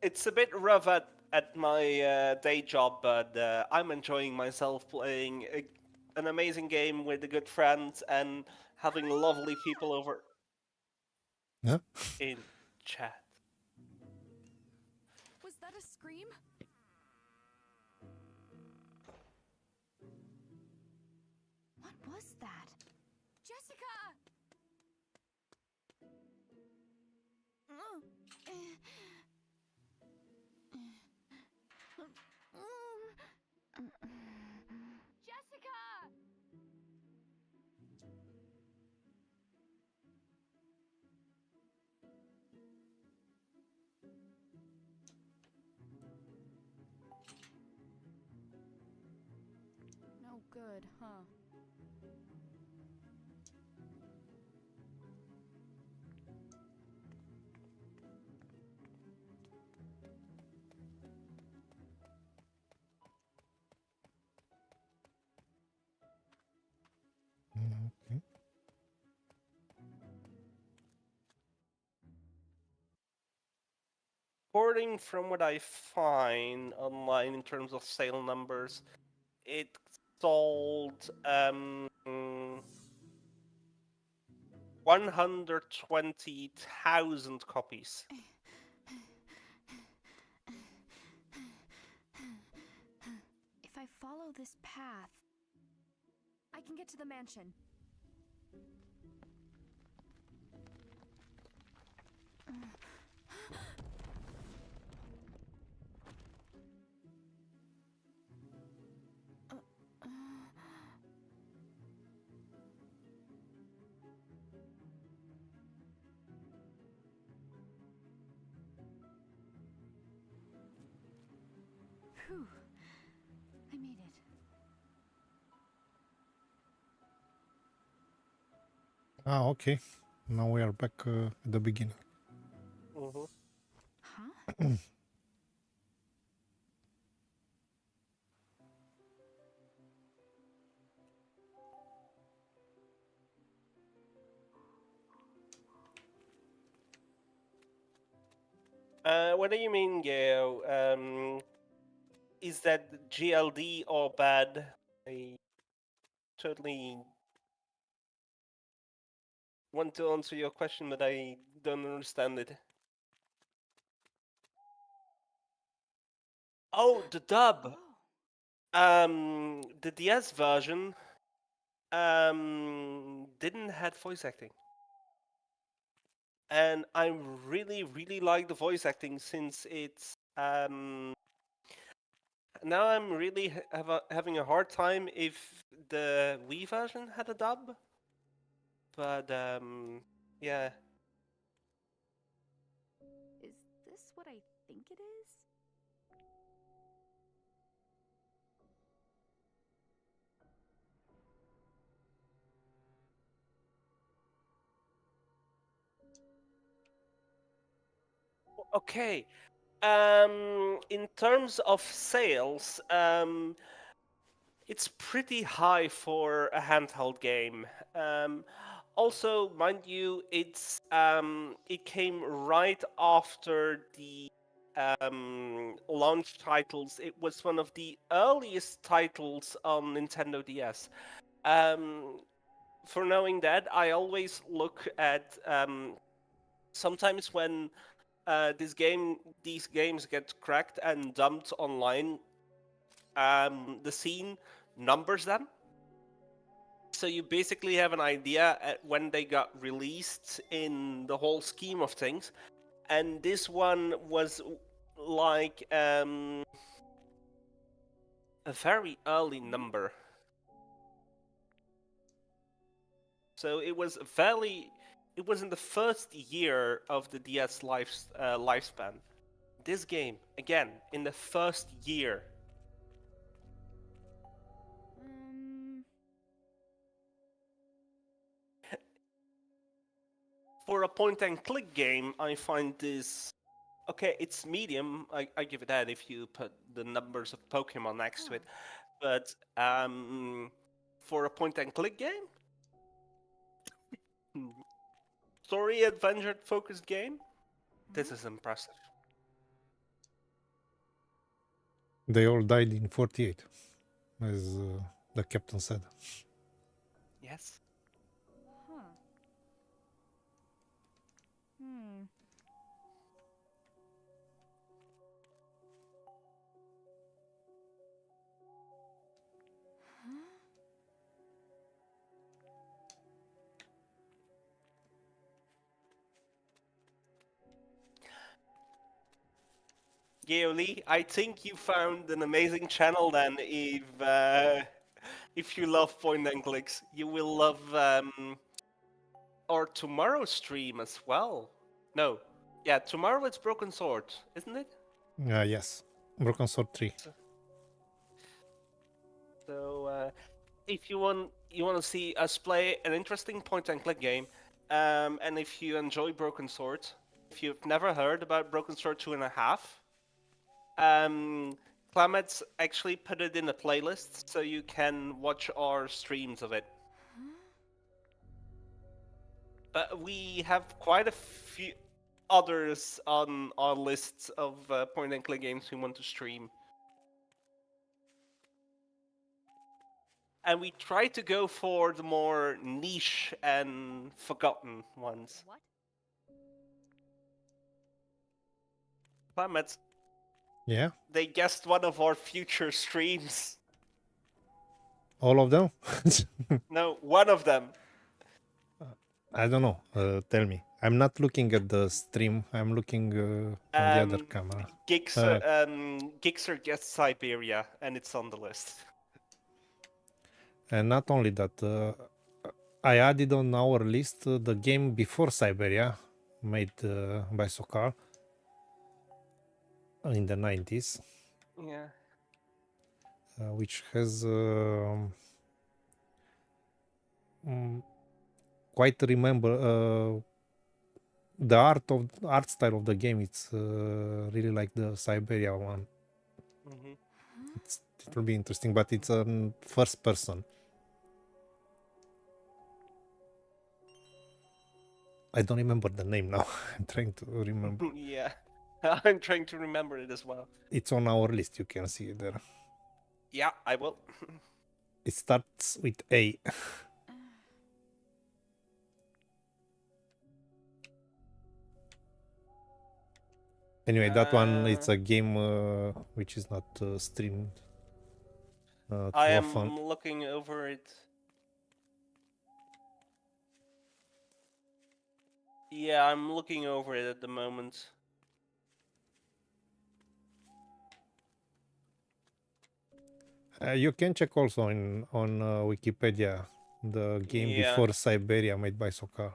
Speaker 2: it's a bit rough at my day job, but I'm enjoying myself playing an amazing game with a good friends and having lovely people over
Speaker 1: Yeah.
Speaker 2: in chat.
Speaker 5: Was that a scream?
Speaker 6: What was that?
Speaker 5: Jessica! Jessica! No good, huh?
Speaker 1: Okay.
Speaker 2: According from what I find online in terms of sale numbers, it sold 120,000 copies.
Speaker 6: If I follow this path,
Speaker 5: I can get to the mansion.
Speaker 6: Phew. I made it.
Speaker 1: Ah, okay. Now we are back at the beginning.
Speaker 2: Mm-hmm.
Speaker 6: Huh?
Speaker 2: What do you mean, Gail? Is that GLD or bad? I totally want to answer your question, but I don't understand it. Oh, the dub. The DS version didn't have voice acting, and I really like the voice acting since it's now I'm really having a hard time if the Wii version had a dub, but yeah.
Speaker 5: Is this what I think it is?
Speaker 2: Okay. In terms of sales, it's pretty high for a handheld game. Also, mind you, it came right after the launch titles. It was one of the earliest titles on Nintendo DS. For knowing that, I always look at sometimes when these games get cracked and dumped online, the scene numbers them. So you basically have an idea at when they got released in the whole scheme of things. And this one was like a very early number. So it was it was in the first year of the DS lifespan. This game, again, in the first year. For a point-and-click game, I find this... Okay, it's medium, I give it that if you put the numbers of Pokemon next to it. but for a point-and-click game, story adventure-focused game, this is impressive.
Speaker 1: They all died in 48, as the captain said.
Speaker 2: Yes.
Speaker 5: Huh. Hmm.
Speaker 2: Geo Lee, I think you found an amazing channel then. If you love point and clicks, you will love our tomorrow stream as well. No, yeah, tomorrow it's Broken Sword, isn't it?
Speaker 1: Yes, Broken Sword 3.
Speaker 2: So if you want to see us play an interesting point and click game, and if you enjoy Broken Sword, if you've never heard about Broken Sword 2.5, Clemets actually put it in a playlist so you can watch our streams of it. But we have quite a few others on our lists of point and click games we want to stream. And we try to go for the more niche and forgotten ones.
Speaker 5: What?
Speaker 2: Clemets,
Speaker 1: Yeah,
Speaker 2: they guessed one of our future streams.
Speaker 1: all of them.
Speaker 2: No, one of them.
Speaker 1: I don't know. Tell me. I'm not looking at the stream. I'm looking on the other camera.
Speaker 2: Gixer guessed Siberia, and it's on the list.
Speaker 1: And not only that, I added on our list the game before Siberia, made by Sokar in the 90s,
Speaker 2: Yeah.
Speaker 1: which has quite remember the art style of the game. It's really like the Siberia one.
Speaker 2: Mm-hmm.
Speaker 1: It will be interesting, but it's a first person. I don't remember the name now. I'm trying to remember.
Speaker 2: Yeah, I'm trying to remember it as well.
Speaker 1: It's on our list. You can see it there.
Speaker 2: Yeah, I will.
Speaker 1: It starts with A. Anyway, that one, it's a game which is not streamed too
Speaker 2: I am
Speaker 1: often.
Speaker 2: looking over it. Yeah, I'm looking over it at the moment.
Speaker 1: You can check also on Wikipedia the game before Siberia made by Sokar.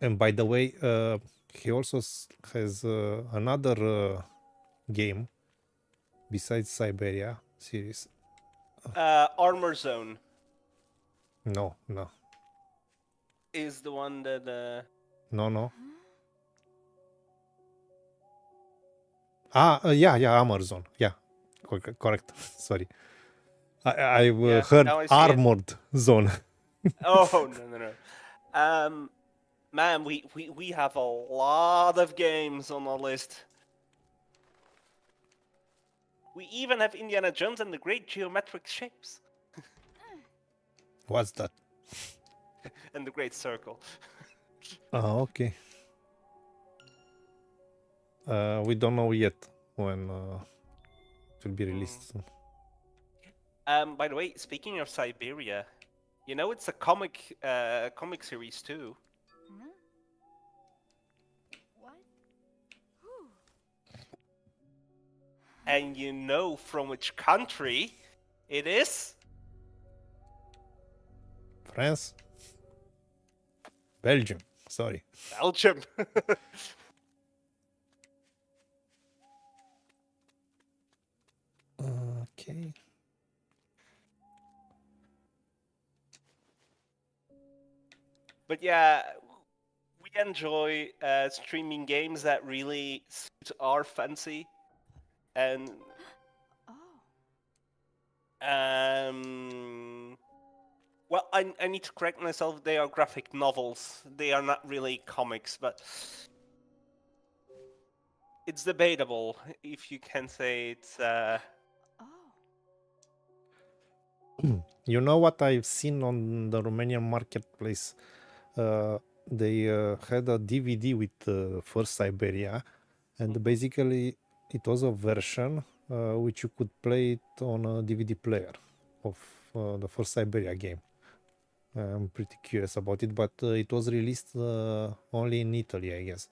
Speaker 1: And by the way, he also has another game besides Siberia series.
Speaker 2: Armor Zone
Speaker 1: No.
Speaker 2: is the one that.
Speaker 1: No. Yeah, Amazon. Yeah, correct. Sorry. I've heard Armored Zone.
Speaker 2: Oh, no. Man, we have a lot of games on our list. We even have Indiana Jones and the Great Geometric Shapes.
Speaker 1: What's that?
Speaker 2: And the Great Circle.
Speaker 1: Oh, okay. We don't know yet when it will be released soon.
Speaker 2: By the way, speaking of Siberia, you know it's a comic series too.
Speaker 5: Huh? What?
Speaker 2: And you know from which country it is?
Speaker 1: France? Belgium. Sorry.
Speaker 2: Belgium.
Speaker 1: Okay.
Speaker 2: But yeah, we enjoy streaming games that really suit our fancy. And Well, I need to correct myself. They are graphic novels. They are not really comics, but it's debatable if you can say it's.
Speaker 5: Oh.
Speaker 1: You know what I've seen on the Romanian marketplace? They had a DVD with First Siberia, and basically it was a version which you could play it on a DVD player of the First Siberia game. I'm pretty curious about it, but it was released only in Italy, I guess.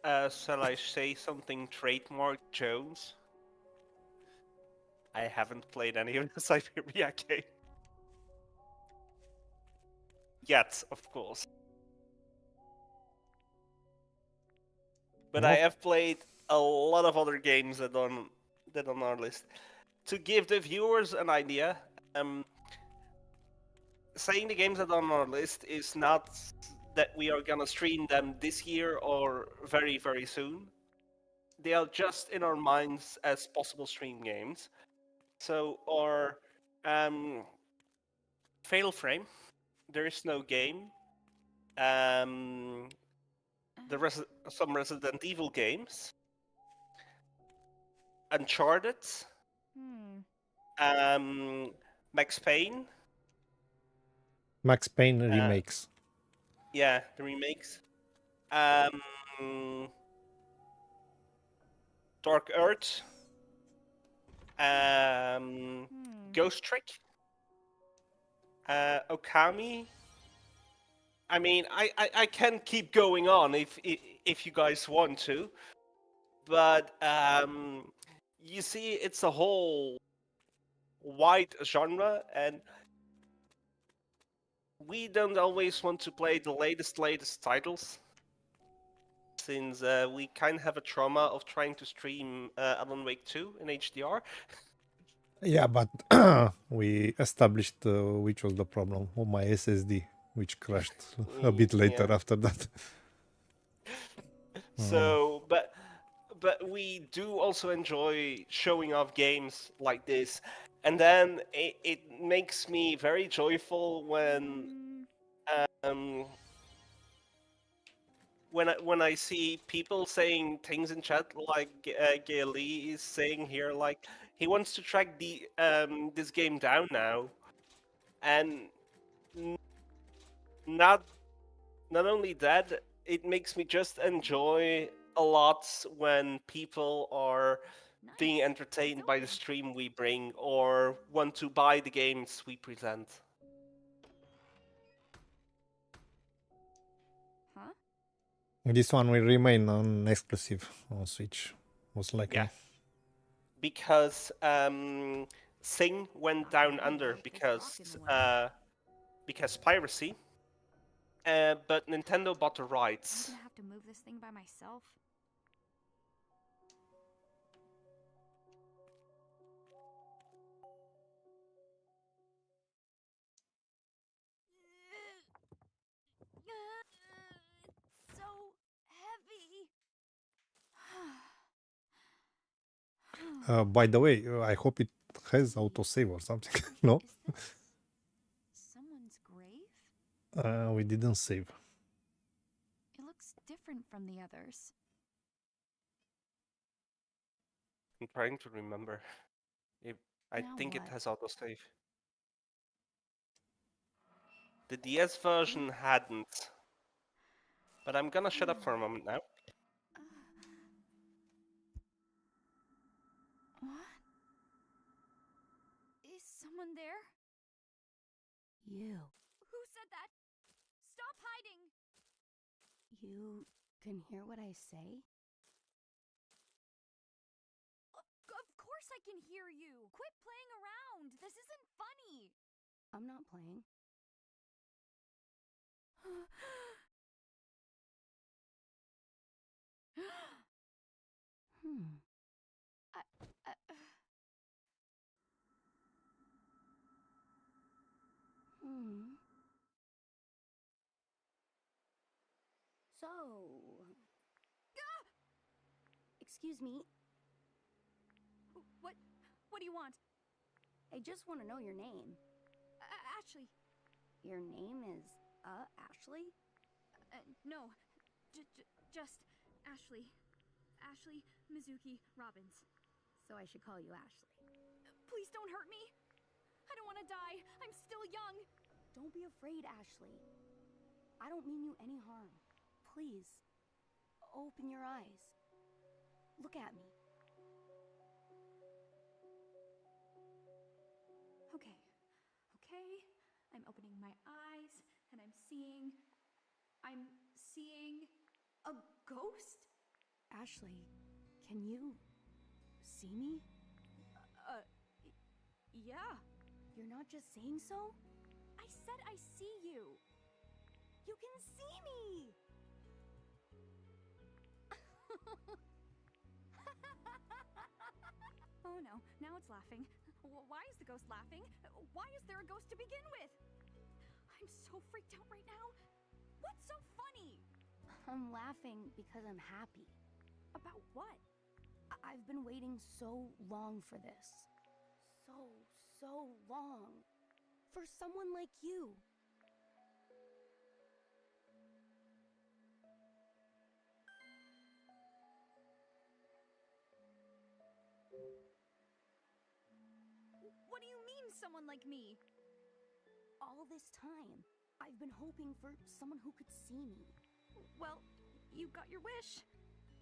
Speaker 2: Shall I say something trademark Jones? I haven't played any of the Siberia game. Yet, of course. But I
Speaker 1: Nope.
Speaker 2: have played a lot of other games that on our list. To give the viewers an idea, saying the games that are on our list is not that we are gonna stream them this year or very, very soon. They are just in our minds as possible stream games. So our Fatal Frame, There Is No Game, some Resident Evil games, Uncharted, Max Payne.
Speaker 1: Max Payne remakes.
Speaker 2: Yeah, the remakes. Dark Earth. Ghost Trick. Okami. I mean, I can keep going on if you guys want to, but you see, it's a whole wide genre, and we don't always want to play the latest titles, since we kind of have a trauma of trying to stream Alan Wake 2 in HDR.
Speaker 1: Yeah, but we established which was the problem of my SSD, which crashed a bit later
Speaker 2: Yeah.
Speaker 1: after that.
Speaker 2: So, but we do also enjoy showing off games like this, and then it makes me very joyful when I see people saying things in chat like Gail Lee is saying here, like he wants to track the this game down now, and not only that, it makes me just enjoy a lot when people are being entertained by the stream we bring or want to buy the games we present.
Speaker 5: Huh?
Speaker 1: This one will remain on exclusive on Switch, most likely.
Speaker 2: Yeah. Because Sing went down under because piracy, but Nintendo bought the
Speaker 6: I'm
Speaker 2: rights.
Speaker 6: gonna have to move this thing by myself. It's so heavy.
Speaker 1: By the way, I hope it has autosave or something. No?
Speaker 6: Is this someone's grave?
Speaker 1: We didn't save.
Speaker 6: It looks different from the others.
Speaker 2: I'm trying to remember. I
Speaker 6: Now
Speaker 2: think it
Speaker 6: what?
Speaker 2: has autosave. The DS version hadn't. But I'm gonna shut up for a moment now.
Speaker 6: What? Is someone there? You. Who said that? Stop hiding! You can hear what I say? Of course I can hear you! Quit playing around! This isn't funny! I'm not playing. So... Excuse me.
Speaker 7: What do you want?
Speaker 8: I just want to know your name.
Speaker 7: Ashley.
Speaker 8: Your name is, Ashley?
Speaker 7: No. Just Ashley. Ashley Mizuki Robbins.
Speaker 8: So I should call you Ashley.
Speaker 7: Please don't hurt me. I don't want to die. I'm still young.
Speaker 8: Don't be afraid, Ashley. I don't mean you any harm. Please, open your eyes. Look at me.
Speaker 7: Okay. I'm opening my eyes, and I'm seeing a ghost?
Speaker 8: Ashley, can you see me?
Speaker 7: Yeah.
Speaker 8: You're not just saying so?
Speaker 7: I said I see you. You can see me. Oh no, now it's laughing. Why is the ghost laughing? Why is there a ghost to begin with? I'm so freaked out right now. What's so funny?
Speaker 8: I'm laughing because I'm happy.
Speaker 7: About what?
Speaker 8: I've been waiting so long for this. So long. For someone like you.
Speaker 7: What do you mean, someone like me?
Speaker 8: All this time, I've been hoping for someone who could see me.
Speaker 7: Well, you got your wish.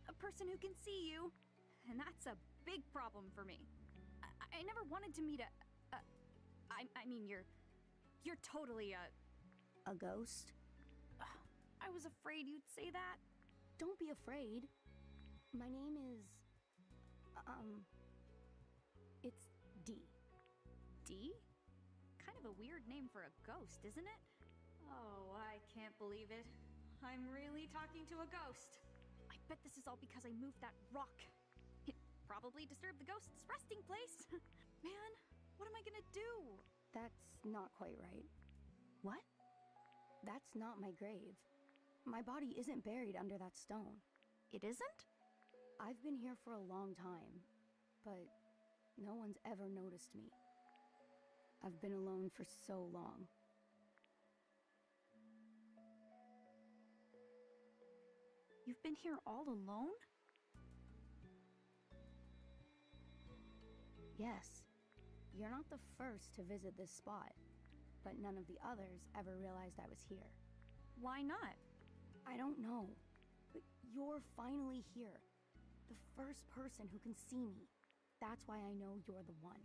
Speaker 7: A person who can see you. And that's a big problem for me. I never wanted to meet I mean, you're totally a
Speaker 8: ghost?
Speaker 7: I was afraid you'd say that.
Speaker 8: Don't be afraid. My name is... It's D.
Speaker 7: D? Kind of a weird name for a ghost, isn't it? Oh, I can't believe it. I'm really talking to a ghost. I bet this is all because I moved that rock. It probably disturbed the ghost's resting place. Man, what am I gonna do?
Speaker 8: That's not quite right. What? That's not my grave. My body isn't buried under that stone.
Speaker 7: It isn't?
Speaker 8: I've been here for a long time, but no one's ever noticed me. I've been alone for so long.
Speaker 7: You've been here all alone?
Speaker 8: Yes. You're not the first to visit this spot, but none of the others ever realized I was here.
Speaker 7: Why not?
Speaker 8: I don't know, but you're finally here. The first person who can see me. That's why I know you're the one.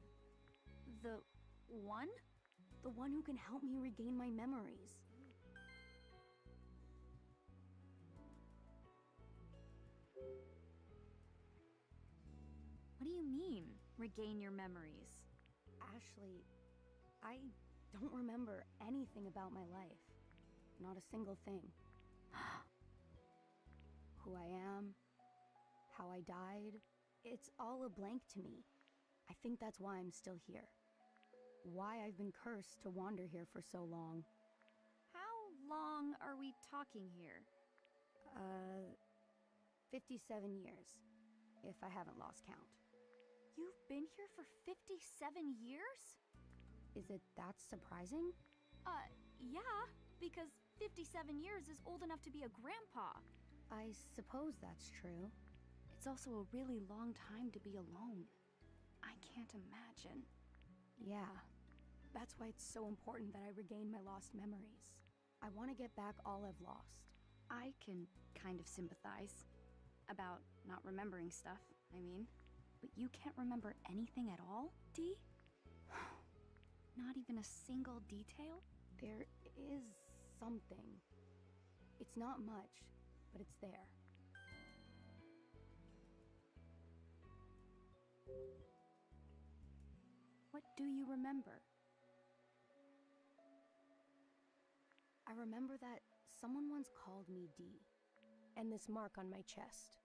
Speaker 7: The one?
Speaker 8: The one who can help me regain my memories.
Speaker 7: What do you mean, regain your memories?
Speaker 8: Ashley, I don't remember anything about my life. Not a single thing. Who I am, how I died, it's all a blank to me. I think that's why I'm still here. Why I've been cursed to wander here for so long.
Speaker 7: How long are we talking here?
Speaker 8: 57 years, if I haven't lost count.
Speaker 7: You've been here for 57 years?
Speaker 8: Is it that surprising?
Speaker 7: Yeah, because 57 years is old enough to be a grandpa.
Speaker 8: I suppose that's true. It's also a really long time to be alone.
Speaker 7: I can't imagine.
Speaker 8: Yeah, that's why it's so important that I regain my lost memories. I want to get back all I've lost.
Speaker 7: I can kind of sympathize. About not remembering stuff, I mean. But you can't remember anything at all, Dee? Not even a single detail?
Speaker 8: There is something. It's not much, but it's there.
Speaker 7: What do you remember?
Speaker 8: I remember that someone once called me D, and this mark on my chest.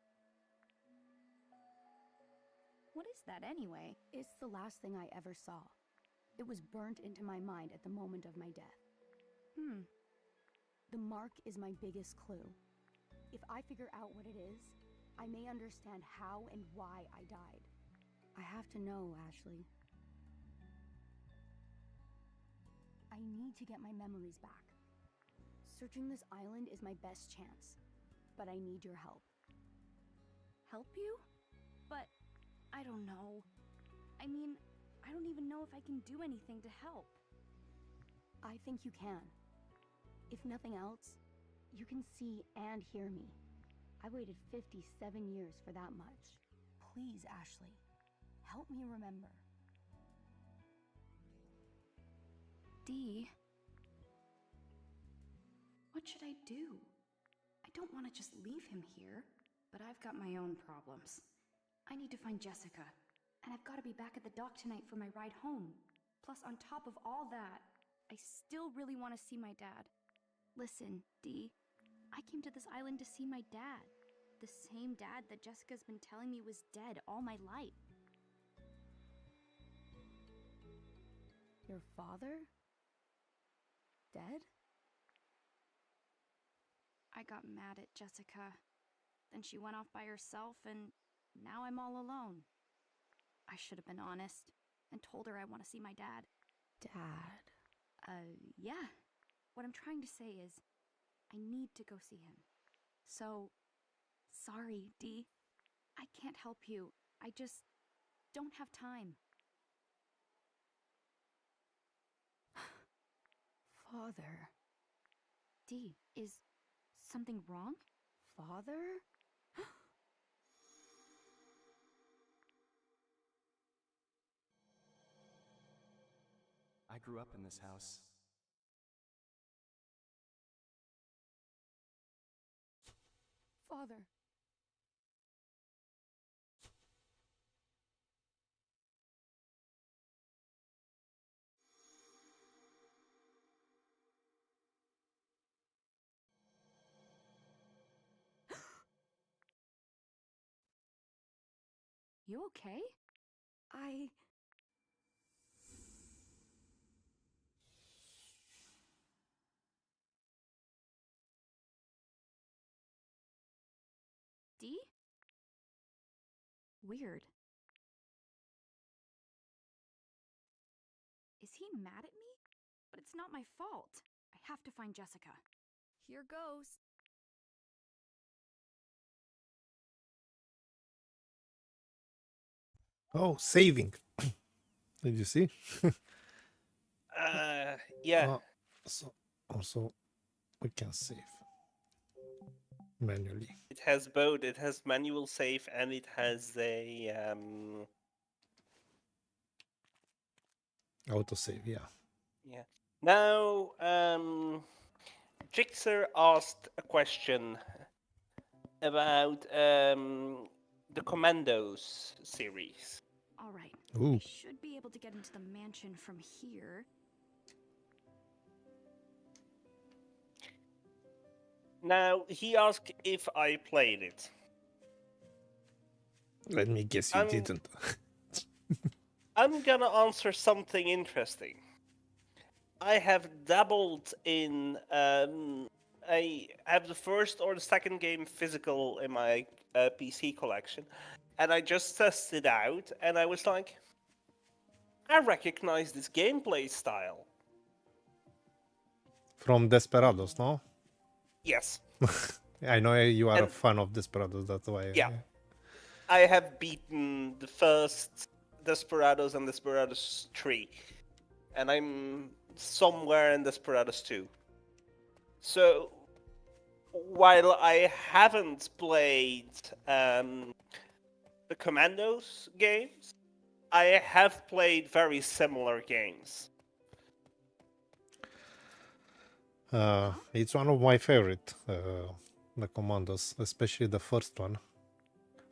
Speaker 7: What is that anyway?
Speaker 8: It's the last thing I ever saw. It was burnt into my mind at the moment of my death. The mark is my biggest clue. If I figure out what it is, I may understand how and why I died. I have to know, Ashley. I need to get my memories back. Searching this island is my best chance, but I need your help.
Speaker 7: Help you? But I don't know. I mean, I don't even know if I can do anything to help.
Speaker 8: I think you can. If nothing else, you can see and hear me. I waited 57 years for that much. Please, Ashley, help me remember.
Speaker 7: Dee, what should I do? I don't want to just leave him here, but I've got my own problems. I need to find Jessica, and I've got to be back at the dock tonight for my ride home. Plus, on top of all that, I still really want to see my dad. Listen, Dee, I came to this island to see my dad. The same dad that Jessica's been telling me was dead all my life.
Speaker 8: Your father? Dead?
Speaker 7: I got mad at Jessica. Then she went off by herself, and now I'm all alone. I should have been honest and told her I want to see my dad.
Speaker 8: Dad.
Speaker 7: Yeah. What I'm trying to say is, I need to go see him. So, sorry, Dee. I can't help you. I just don't have time.
Speaker 8: Father.
Speaker 7: Dee, is something wrong?
Speaker 8: Father?
Speaker 9: I grew up in this house.
Speaker 8: Father.
Speaker 7: You okay? Dee? Weird. Is he mad at me? But it's not my fault. I have to find Jessica. Here goes.
Speaker 1: Oh, saving. Did you see?
Speaker 2: Yeah.
Speaker 1: So also we can save manually.
Speaker 2: It has both. It has manual save and it has a
Speaker 1: Autosave, yeah.
Speaker 2: yeah. Now Jixer asked a question about the Commandos series.
Speaker 7: All right.
Speaker 1: Ooh.
Speaker 7: I should be able to get into the mansion from here.
Speaker 2: Now he asked if I played it.
Speaker 1: Let me guess you didn't.
Speaker 2: I'm gonna answer something interesting. I have dabbled in. I have the first or the second game physical in my PC collection, and I just tested it out, and I was like, I recognize this gameplay style.
Speaker 1: From Desperados, no?
Speaker 2: Yes.
Speaker 1: I know you are a fan of Desperados, that's why.
Speaker 2: Yeah. I have beaten the first Desperados and Desperados 3, and I'm somewhere in Desperados 2. So, while I haven't played the Commandos games, I have played very similar games.
Speaker 1: It's one of my favorite, the Commandos, especially the first one.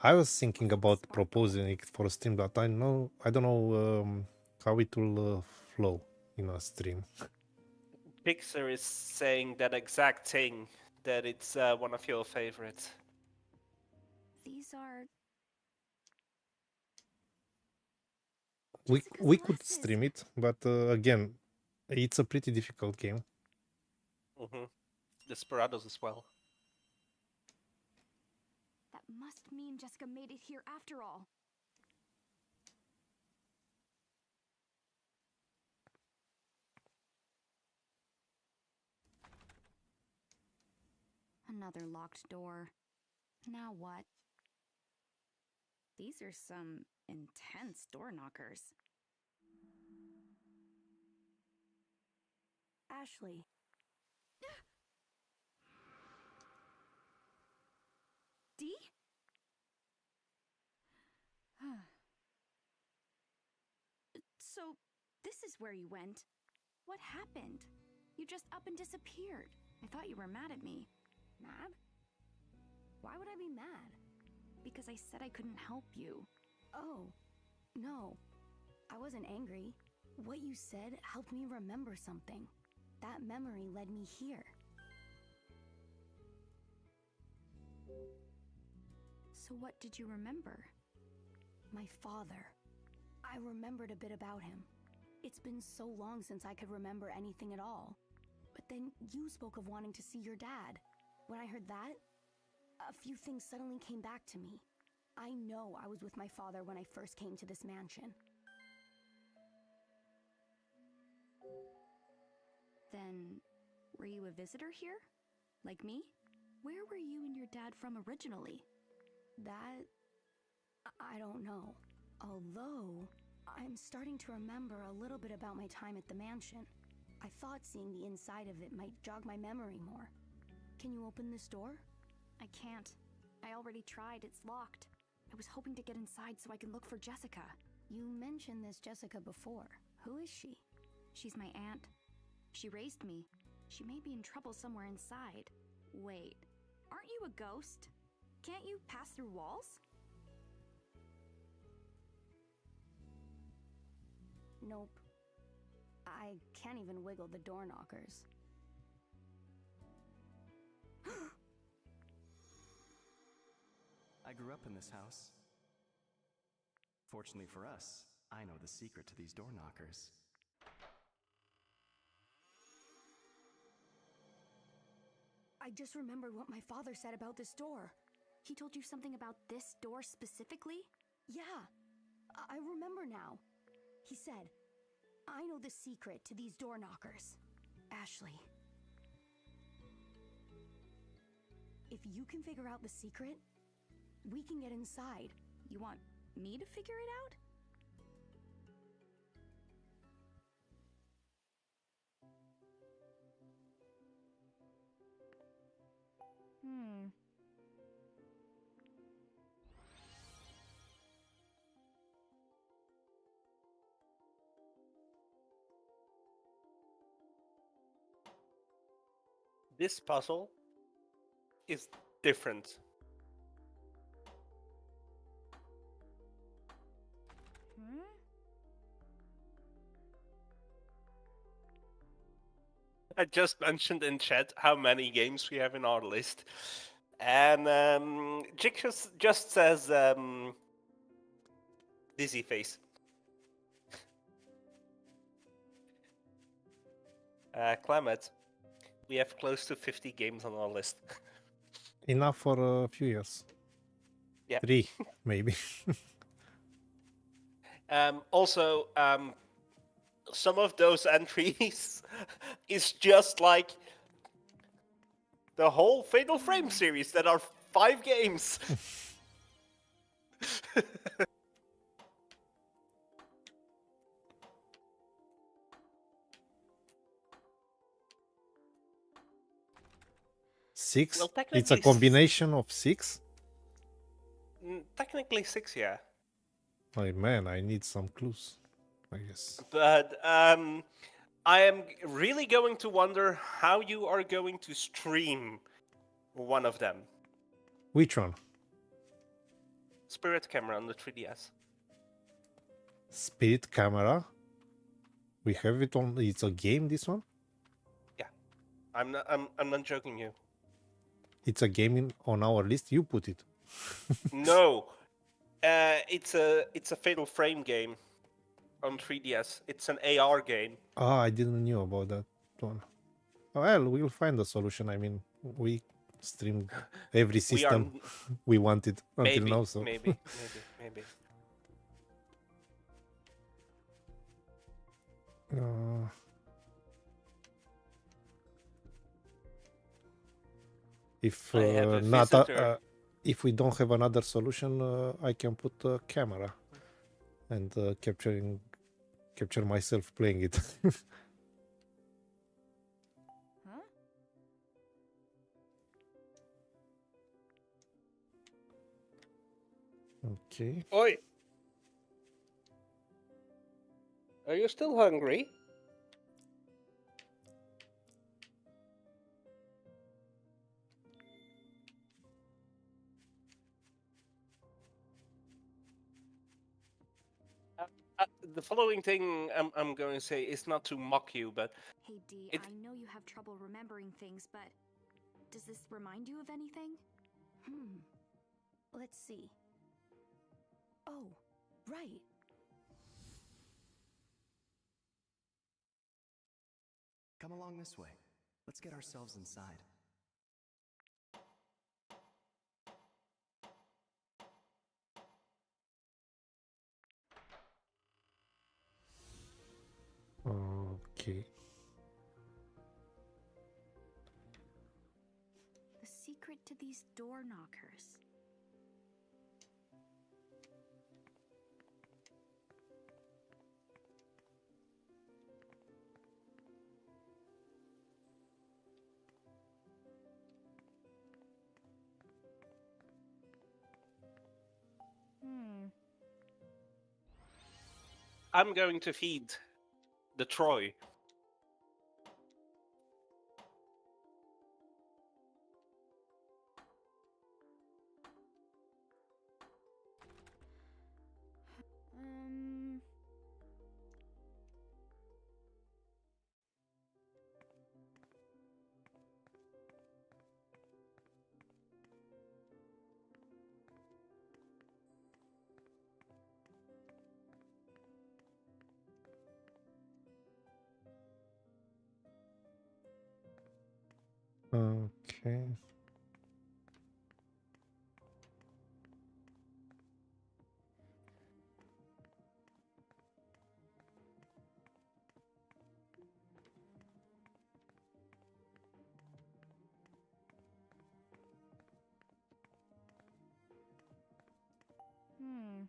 Speaker 1: I was thinking about proposing it for Steam, but I don't know how it will flow in a stream.
Speaker 2: Pixar is saying that exact thing, that it's one of your favorites.
Speaker 7: These are...
Speaker 1: We could stream it, but again, it's a pretty difficult game.
Speaker 2: Mm-hmm. Desperados as well.
Speaker 7: That must mean Jessica made it here after all.
Speaker 6: Another locked door. Now what?
Speaker 7: These are some intense door knockers.
Speaker 8: Ashley.
Speaker 7: D? So, this is where you went. What happened? You just up and disappeared. I thought you were mad at me.
Speaker 8: Mad? Why would I be mad?
Speaker 7: Because I said I couldn't help you.
Speaker 8: Oh, no. I wasn't angry. What you said helped me remember something. That memory led me here.
Speaker 7: So what did you remember?
Speaker 8: My father. I remembered a bit about him. It's been so long since I could remember anything at all. But then you spoke of wanting to see your dad. When I heard that, a few things suddenly came back to me. I know I was with my father when I first came to this mansion.
Speaker 7: Then, were you a visitor here? Like me? Where were you and your dad from originally?
Speaker 8: That... I don't know. Although, I'm starting to remember a little bit about my time at the mansion. I thought seeing the inside of it might jog my memory more. Can you open this door?
Speaker 7: I can't. I already tried, it's locked. I was hoping to get inside so I can look for Jessica.
Speaker 8: You mentioned this Jessica before. Who is she?
Speaker 7: She's my aunt. She raised me. She may be in trouble somewhere inside. Wait, aren't you a ghost? Can't you pass through walls?
Speaker 8: Nope. I can't even wiggle the door knockers.
Speaker 9: I grew up in this house. Fortunately for us, I know the secret to these door knockers.
Speaker 8: I just remembered what my father said about this door.
Speaker 7: He told you something about this door specifically?
Speaker 8: Yeah, I remember now. He said, I know the secret to these door knockers. Ashley. If you can figure out the secret, we can get inside.
Speaker 7: You want me to figure it out?
Speaker 2: This puzzle is different. I just mentioned in chat how many games we have in our list. And Jig just says dizzy face. Clement, we have close to 50 games on our list.
Speaker 1: Enough for a few years.
Speaker 2: Yeah.
Speaker 1: 3, maybe.
Speaker 2: Also, some of those entries is just like the whole Fatal Frame series that are 5 games.
Speaker 1: Six?
Speaker 2: Well,
Speaker 1: It's a
Speaker 2: technically
Speaker 1: combination of 6?
Speaker 2: Technically 6, yeah.
Speaker 1: Oh man, I need some clues, I guess.
Speaker 2: But I am really going to wonder how you are going to stream one of them.
Speaker 1: Which one?
Speaker 2: Spirit Camera on the 3DS.
Speaker 1: Spirit Camera? We have it on... It's a game, this one?
Speaker 2: Yeah. I'm not joking you.
Speaker 1: It's a game on our list? You put it.
Speaker 2: No. It's a Fatal Frame game on 3DS. It's an AR game.
Speaker 1: Ah, I didn't know about that one. Well, we'll find a solution. I mean, we streamed every system we wanted until now, so...
Speaker 2: Maybe.
Speaker 1: If
Speaker 2: I have a
Speaker 1: not,
Speaker 2: visitor.
Speaker 1: if we don't have another solution, I can put a camera and capture myself playing it.
Speaker 5: Huh?
Speaker 1: Okay.
Speaker 2: Oi! Are you still hungry? The following thing I'm going to say is not to mock you, but
Speaker 7: Hey D,
Speaker 2: It-
Speaker 7: I know you have trouble remembering things, but does this remind you of anything?
Speaker 8: Let's see. Oh, right.
Speaker 9: Come along this way. Let's get ourselves inside.
Speaker 1: Okay.
Speaker 7: The secret to these door knockers.
Speaker 2: I'm going to feed the Troy.
Speaker 7: Um...
Speaker 1: Okay.
Speaker 7: Um...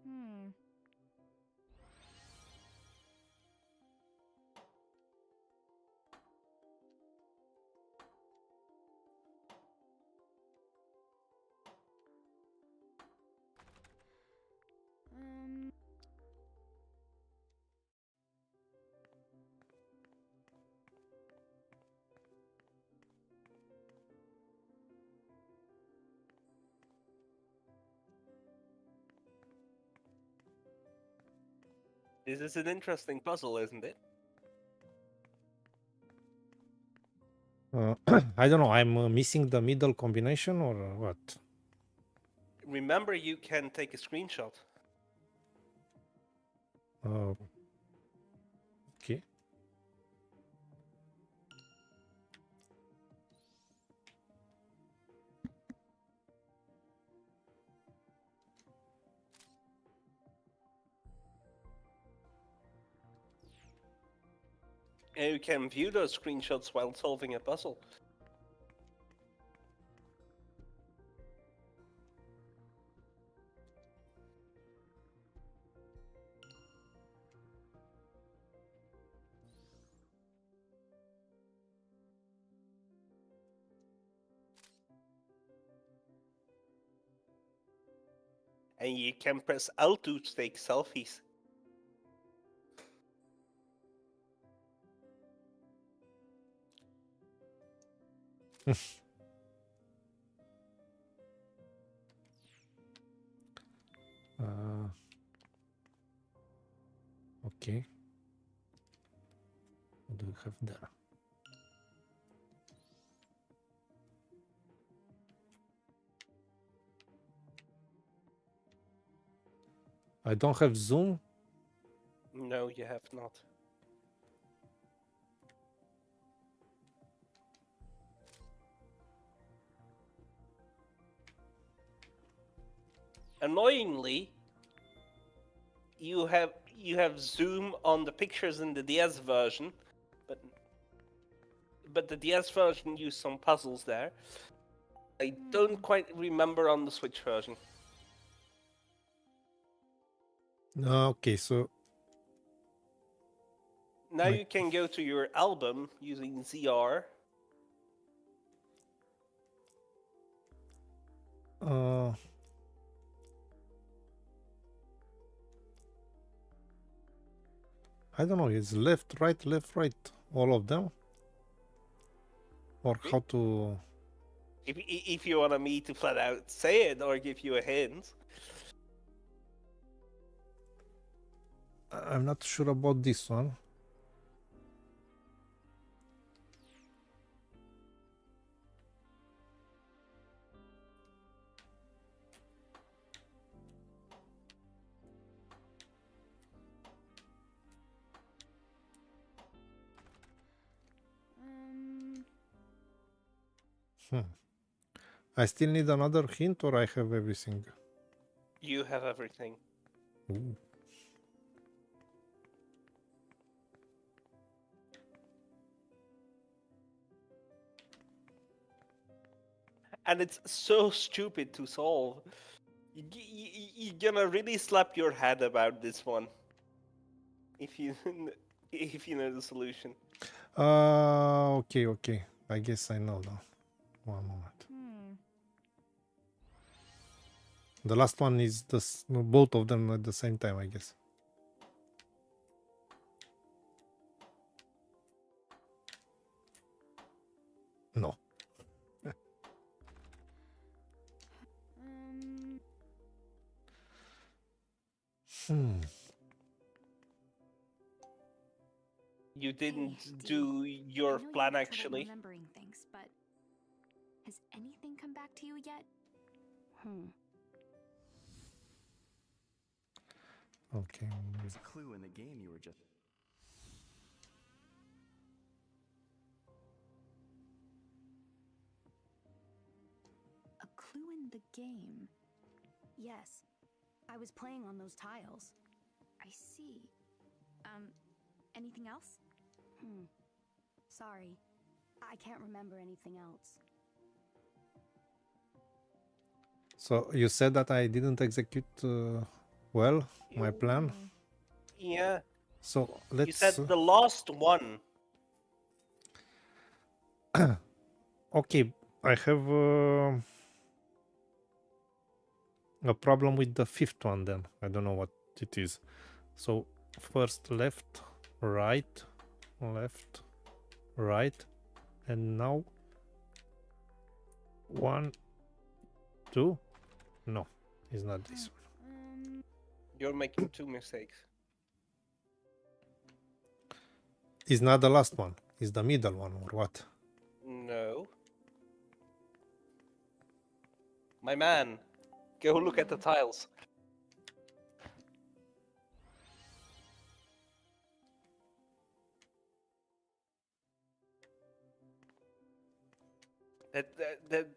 Speaker 7: Hmm. Um...
Speaker 2: This is an interesting puzzle, isn't it?
Speaker 1: I don't know. I'm missing the middle combination or what?
Speaker 2: Remember, you can take a screenshot.
Speaker 1: Okay.
Speaker 2: And you can view those screenshots while solving a puzzle. And you can press L to take selfies.
Speaker 1: Okay. What do we have there? I don't have zoom.
Speaker 2: No, you have not. Annoyingly, you have zoom on the pictures in the DS version, but the DS version used some puzzles there. I don't quite remember on the Switch version.
Speaker 1: Okay, so
Speaker 2: Now you can go to your album using ZR.
Speaker 1: I don't know. It's left, right, all of them, or how to?
Speaker 2: If you want me to flat out say it or give you a hint.
Speaker 1: I'm not sure about this one. I still need another hint, or I have everything?
Speaker 2: You have everything.
Speaker 1: Ooh.
Speaker 2: And it's so stupid to solve. You're gonna really slap your head about this one. If you know the solution.
Speaker 1: Okay. I guess I know now. One moment. The last one is both of them at the same time, I guess. No.
Speaker 2: You didn't
Speaker 6: Hey,
Speaker 2: do your
Speaker 6: I know
Speaker 2: plan
Speaker 6: you have trouble
Speaker 2: actually.
Speaker 6: remembering things, but has anything come back to you yet?
Speaker 1: Okay.
Speaker 9: There's a clue in the game you were just...
Speaker 6: A clue in the game? Yes. I was playing on those tiles. I see. Anything else? Sorry. I can't remember anything else.
Speaker 1: So you said that I didn't execute well my plan.
Speaker 2: Yeah.
Speaker 1: So
Speaker 2: You
Speaker 1: let's.
Speaker 2: said the last one.
Speaker 1: Okay, I have a problem with the fifth one. Then I don't know what it is. So first left, right, and now 1, 2. No, it's not this one.
Speaker 2: You're making two mistakes.
Speaker 1: It's not the last one. It's the middle one, or what?
Speaker 2: No. My man, go look at the tiles.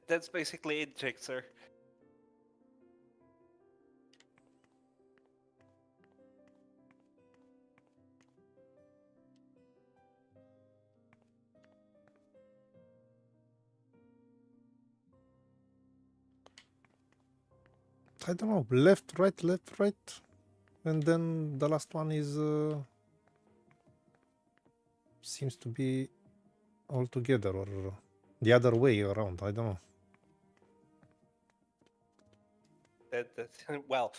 Speaker 2: That's basically it, Jixer.
Speaker 1: I don't know. Left, right, and then the last one is seems to be all together, or the other way around. I don't know.
Speaker 2: That's well.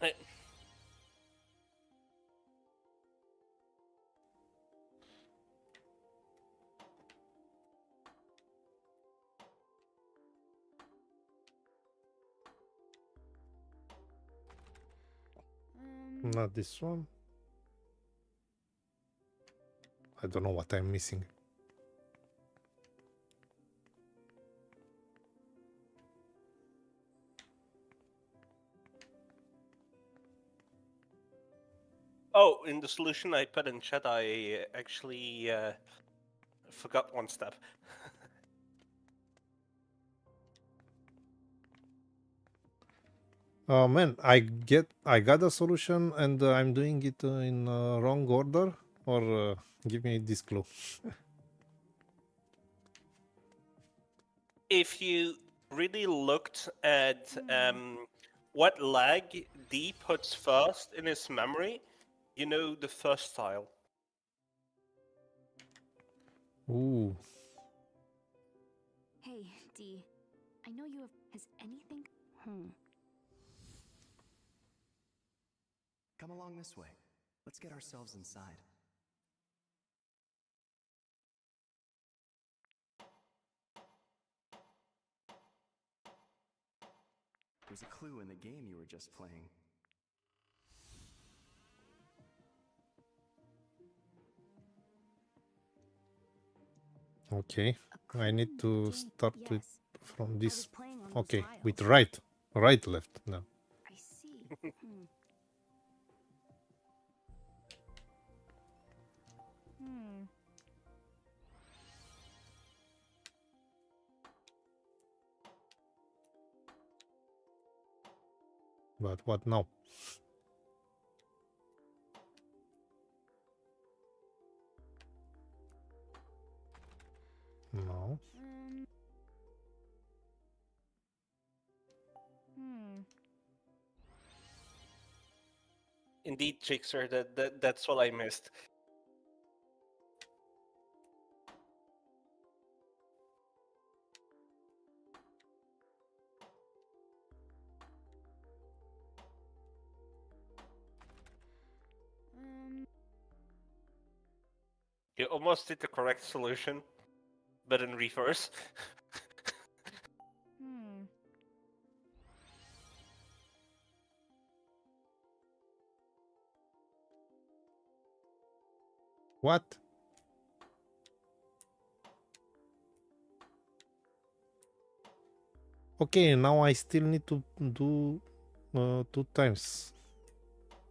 Speaker 2: I-
Speaker 1: Not this one. I don't know what I'm missing.
Speaker 2: Oh, in the solution I put in chat, I actually forgot one step.
Speaker 1: Man, I got a solution and I'm doing it in wrong order, or give me this clue.
Speaker 2: If you really looked at what lag D puts first in his memory, you know the first tile.
Speaker 1: Ooh.
Speaker 6: Hey, D. I know you have. Has anything.
Speaker 9: Come along this way. Let's get ourselves inside. There's a clue in the game you were just playing.
Speaker 1: Okay, I need to start with from
Speaker 8: I
Speaker 1: this.
Speaker 8: was playing on those
Speaker 1: Okay,
Speaker 8: tiles.
Speaker 1: with right, left now.
Speaker 8: I see.
Speaker 1: But what now? No.
Speaker 2: Indeed, Trickster, that's what I missed. You almost did the correct solution, but in reverse.
Speaker 1: What? Okay, now I still need to do 2 times.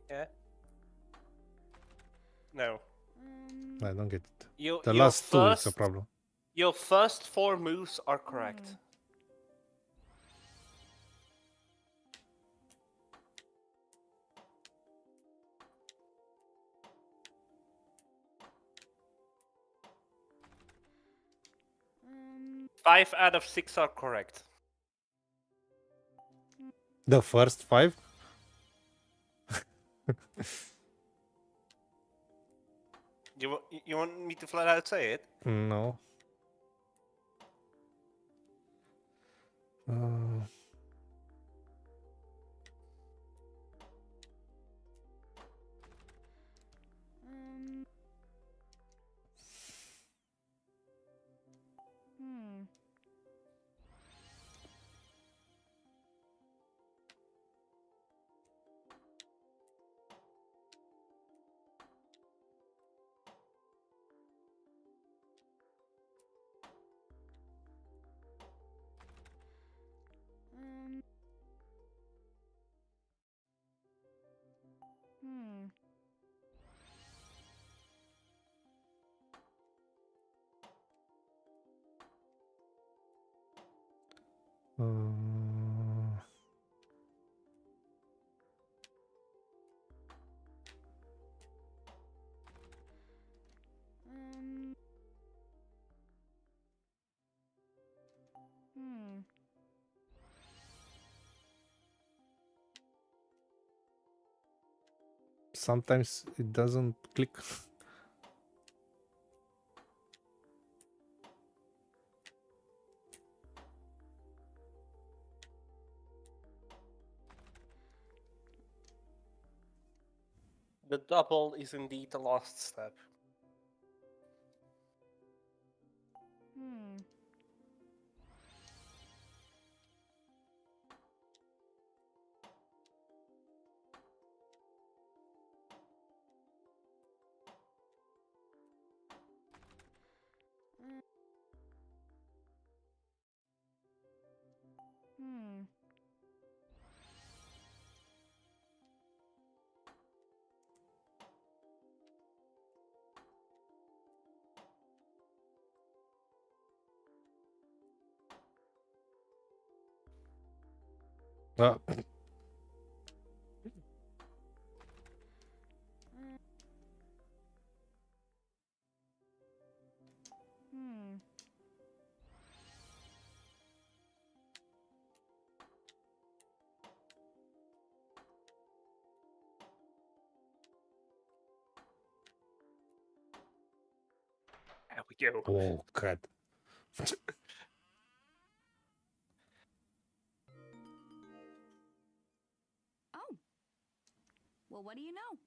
Speaker 2: Yeah. No.
Speaker 1: I don't get it.
Speaker 2: You,
Speaker 1: The
Speaker 2: your
Speaker 1: last two, it's a
Speaker 2: first-
Speaker 1: problem.
Speaker 2: Your first 4 moves are correct. 5 out of 6 are correct.
Speaker 1: The first 5?
Speaker 2: You want me to flat out say it?
Speaker 1: No. Sometimes it doesn't click.
Speaker 2: The double is indeed the last step. go.
Speaker 1: Oh, God.
Speaker 7: Oh. Well, what do you know?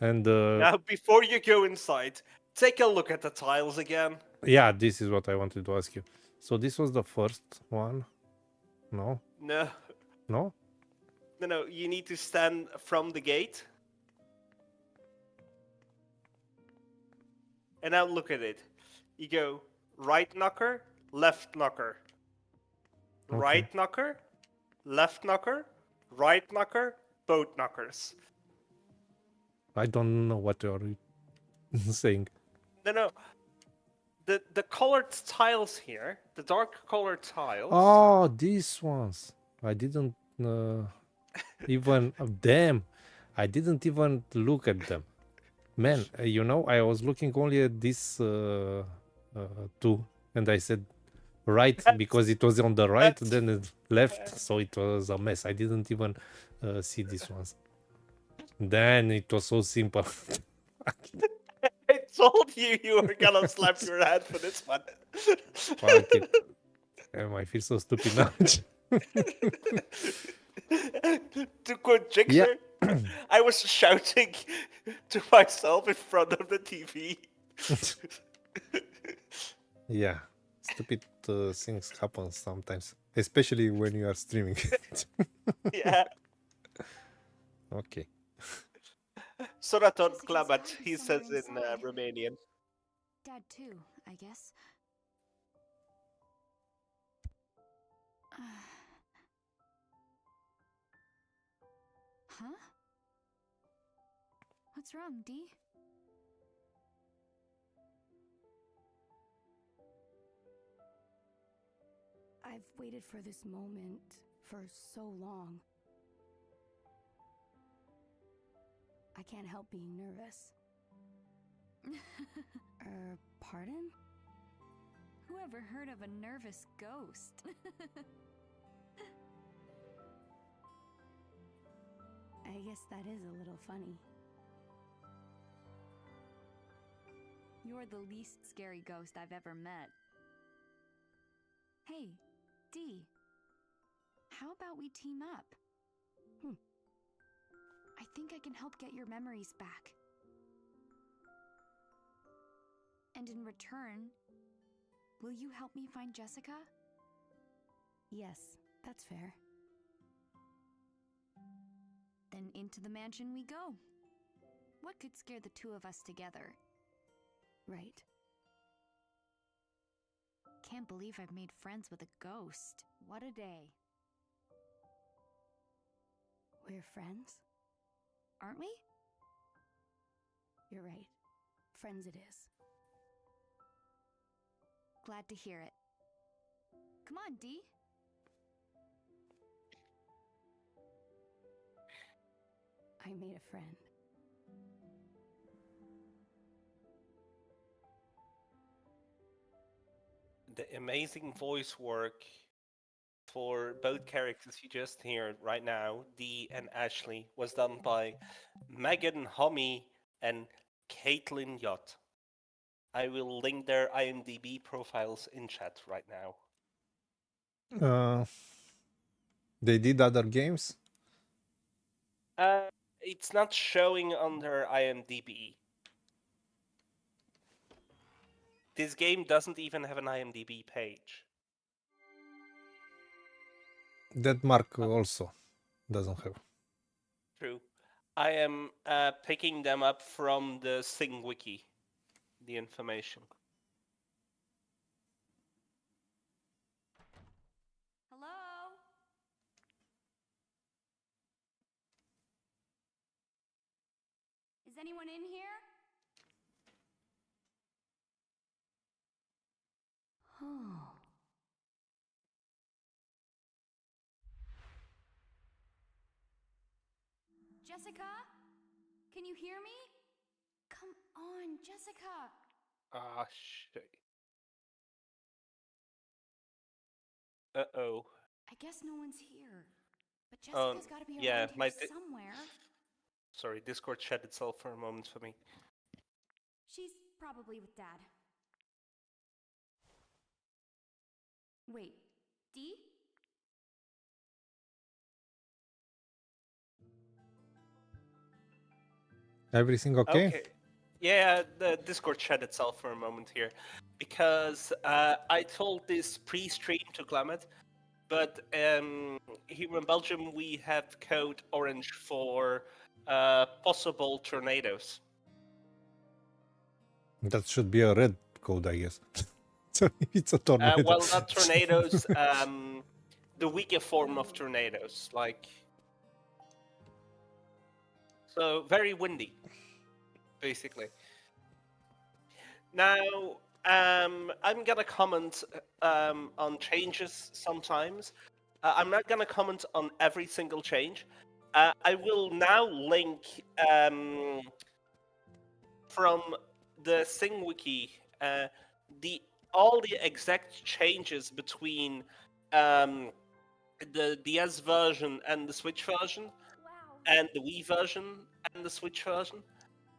Speaker 1: And
Speaker 2: Now, before you go inside, take a look at the tiles again.
Speaker 1: yeah, this is what I wanted to ask you. So this was the first one? No?
Speaker 2: No,
Speaker 1: No?
Speaker 2: no, you need to stand from the gate. And now look at it. You go right knocker, left knocker.
Speaker 1: Okay.
Speaker 2: Right knocker, left knocker, right knocker, both knockers.
Speaker 1: I don't know what you're saying.
Speaker 2: No. The colored tiles here, the dark colored tiles.
Speaker 1: Oh, these ones. I didn't even... damn. I didn't even look at them. Man, you know, I was looking only at this two. And I said right because it was on the right, then it left. So it was a mess. I didn't even see these ones. Then it was so simple.
Speaker 2: I told you were gonna slap your hand for this one.
Speaker 1: Fuck it. Damn, I feel so stupid now.
Speaker 2: To quote Jixer, I was shouting to myself in front of the TV.
Speaker 1: Yeah, stupid things happen sometimes, especially when you are streaming.
Speaker 2: Yeah.
Speaker 1: Okay.
Speaker 2: Soraton
Speaker 6: Jessica's
Speaker 2: Klabat,
Speaker 6: gotta be
Speaker 2: he says
Speaker 6: somewhere
Speaker 2: in
Speaker 6: inside.
Speaker 2: Romanian.
Speaker 6: Dad, too, I guess. Huh? What's wrong, Dee?
Speaker 8: I've waited for this moment for so long. I can't help being nervous. Pardon?
Speaker 7: Whoever heard of a nervous ghost?
Speaker 8: I guess that is a little funny.
Speaker 7: You're the least scary ghost I've ever met. Hey, Dee. How about we team up?
Speaker 6: I think I can help get your memories back. And in return, will you help me find Jessica?
Speaker 8: Yes, that's fair.
Speaker 7: Then into the mansion we go. What could scare the two of us together?
Speaker 8: Right.
Speaker 7: Can't believe I've made friends with a ghost. What a day.
Speaker 8: We're friends?
Speaker 7: Aren't we?
Speaker 8: You're right. Friends it is.
Speaker 7: Glad to hear it. Come on, Dee.
Speaker 8: I made a friend.
Speaker 2: The amazing voice work for both characters you just heard right now, Dee and Ashley, was done by Megan Homme and Caitlin Yott. I will link their IMDb profiles in chat right now.
Speaker 1: They did other games?
Speaker 2: It's not showing on their IMDb. This game doesn't even have an IMDb page.
Speaker 1: That Mark also doesn't have.
Speaker 2: True. I am picking them up from the Sing Wiki, the information.
Speaker 7: Hello? Is anyone in here?
Speaker 8: Oh.
Speaker 7: Jessica? Can you hear me?
Speaker 6: Come on, Jessica!
Speaker 2: Ah, shit. Uh-oh.
Speaker 6: I guess no one's here. But
Speaker 2: Oh,
Speaker 6: Jessica's gotta be
Speaker 2: yeah,
Speaker 6: around
Speaker 2: my
Speaker 6: here somewhere.
Speaker 2: Sorry, Discord shut itself for a moment for me.
Speaker 6: She's probably with Dad. Wait, D?
Speaker 1: Everything okay?
Speaker 2: Okay. Yeah, the Discord shut itself for a moment here because I told this pre-stream to Clement, but here in Belgium we have code orange for possible tornadoes.
Speaker 1: That should be a red code, I guess. So it's a tornado.
Speaker 2: Well, not tornadoes, the weaker form of tornadoes, like so very windy, basically. Now, I'm gonna comment on changes sometimes. I'm not gonna comment on every single change. I will now link from the SingWiki all the exact changes between the DS version and the Switch version, and the Wii version and the Switch version.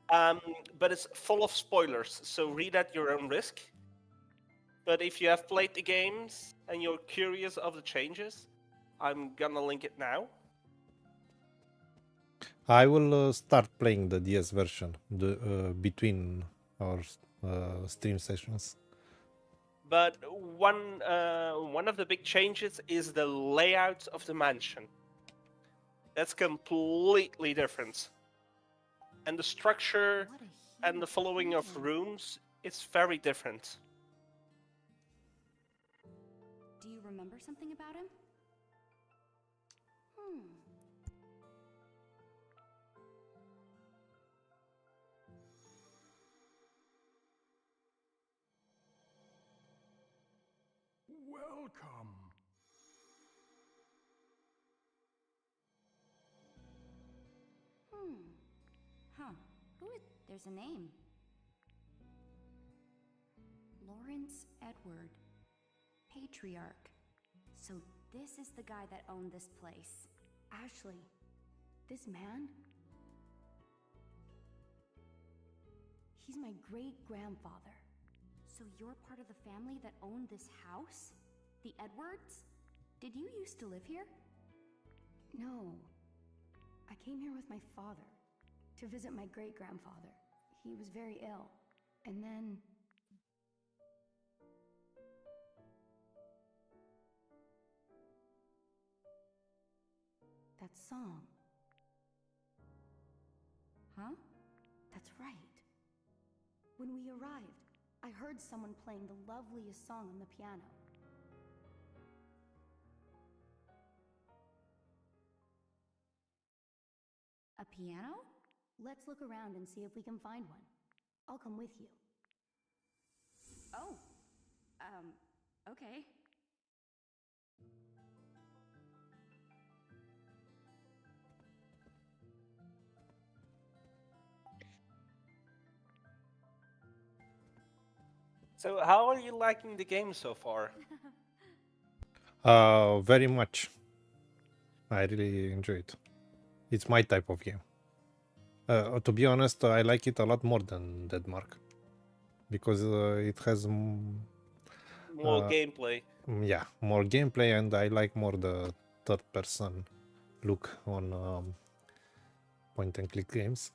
Speaker 2: But it's full of spoilers, so read at your own risk. But if you have played the games and you're curious of the changes, I'm gonna link it now.
Speaker 1: I will start playing the DS version between our stream sessions.
Speaker 2: But one of the big changes is the layout of the mansion. That's completely different. And the structure and the following of rooms is very different.
Speaker 6: Do you remember something about him?
Speaker 3: Welcome.
Speaker 6: Huh. There's a name. Lawrence Edward. Patriarch. So this is the guy that owned this place.
Speaker 8: Ashley, this man? He's my great-grandfather.
Speaker 6: So you're part of the family that owned this house? The Edwards? Did you used to live here?
Speaker 8: No. I came here with my father to visit my great-grandfather. He was very ill. And then... that song.
Speaker 6: Huh?
Speaker 8: That's right. When we arrived, I heard someone playing the loveliest song on the piano.
Speaker 6: A piano?
Speaker 8: Let's look around and see if we can find one. I'll come with you.
Speaker 6: Oh. Okay.
Speaker 2: So how are you liking the game so far?
Speaker 1: Very much. I really enjoy it. It's my type of game. To be honest, I like it a lot more than Deadmark because it has
Speaker 2: More gameplay.
Speaker 1: yeah, more gameplay, and I like more the third-person look on point-and-click games.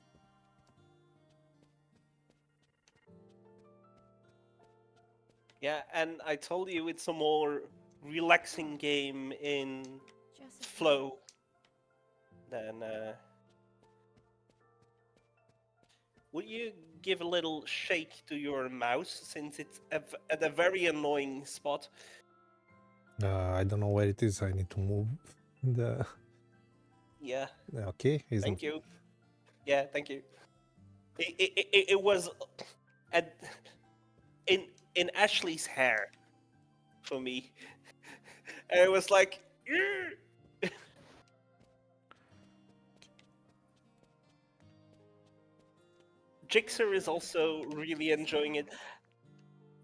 Speaker 2: Yeah, and I told you it's a more relaxing game in flow than. Would you give a little shake to your mouse since it's at a very annoying spot?
Speaker 1: I don't know where it is. I need to move the.
Speaker 2: Yeah.
Speaker 1: Okay.
Speaker 2: Thank you. Yeah, thank you. It was in Ashley's hair for me, and it was like. Jixer is also really enjoying it,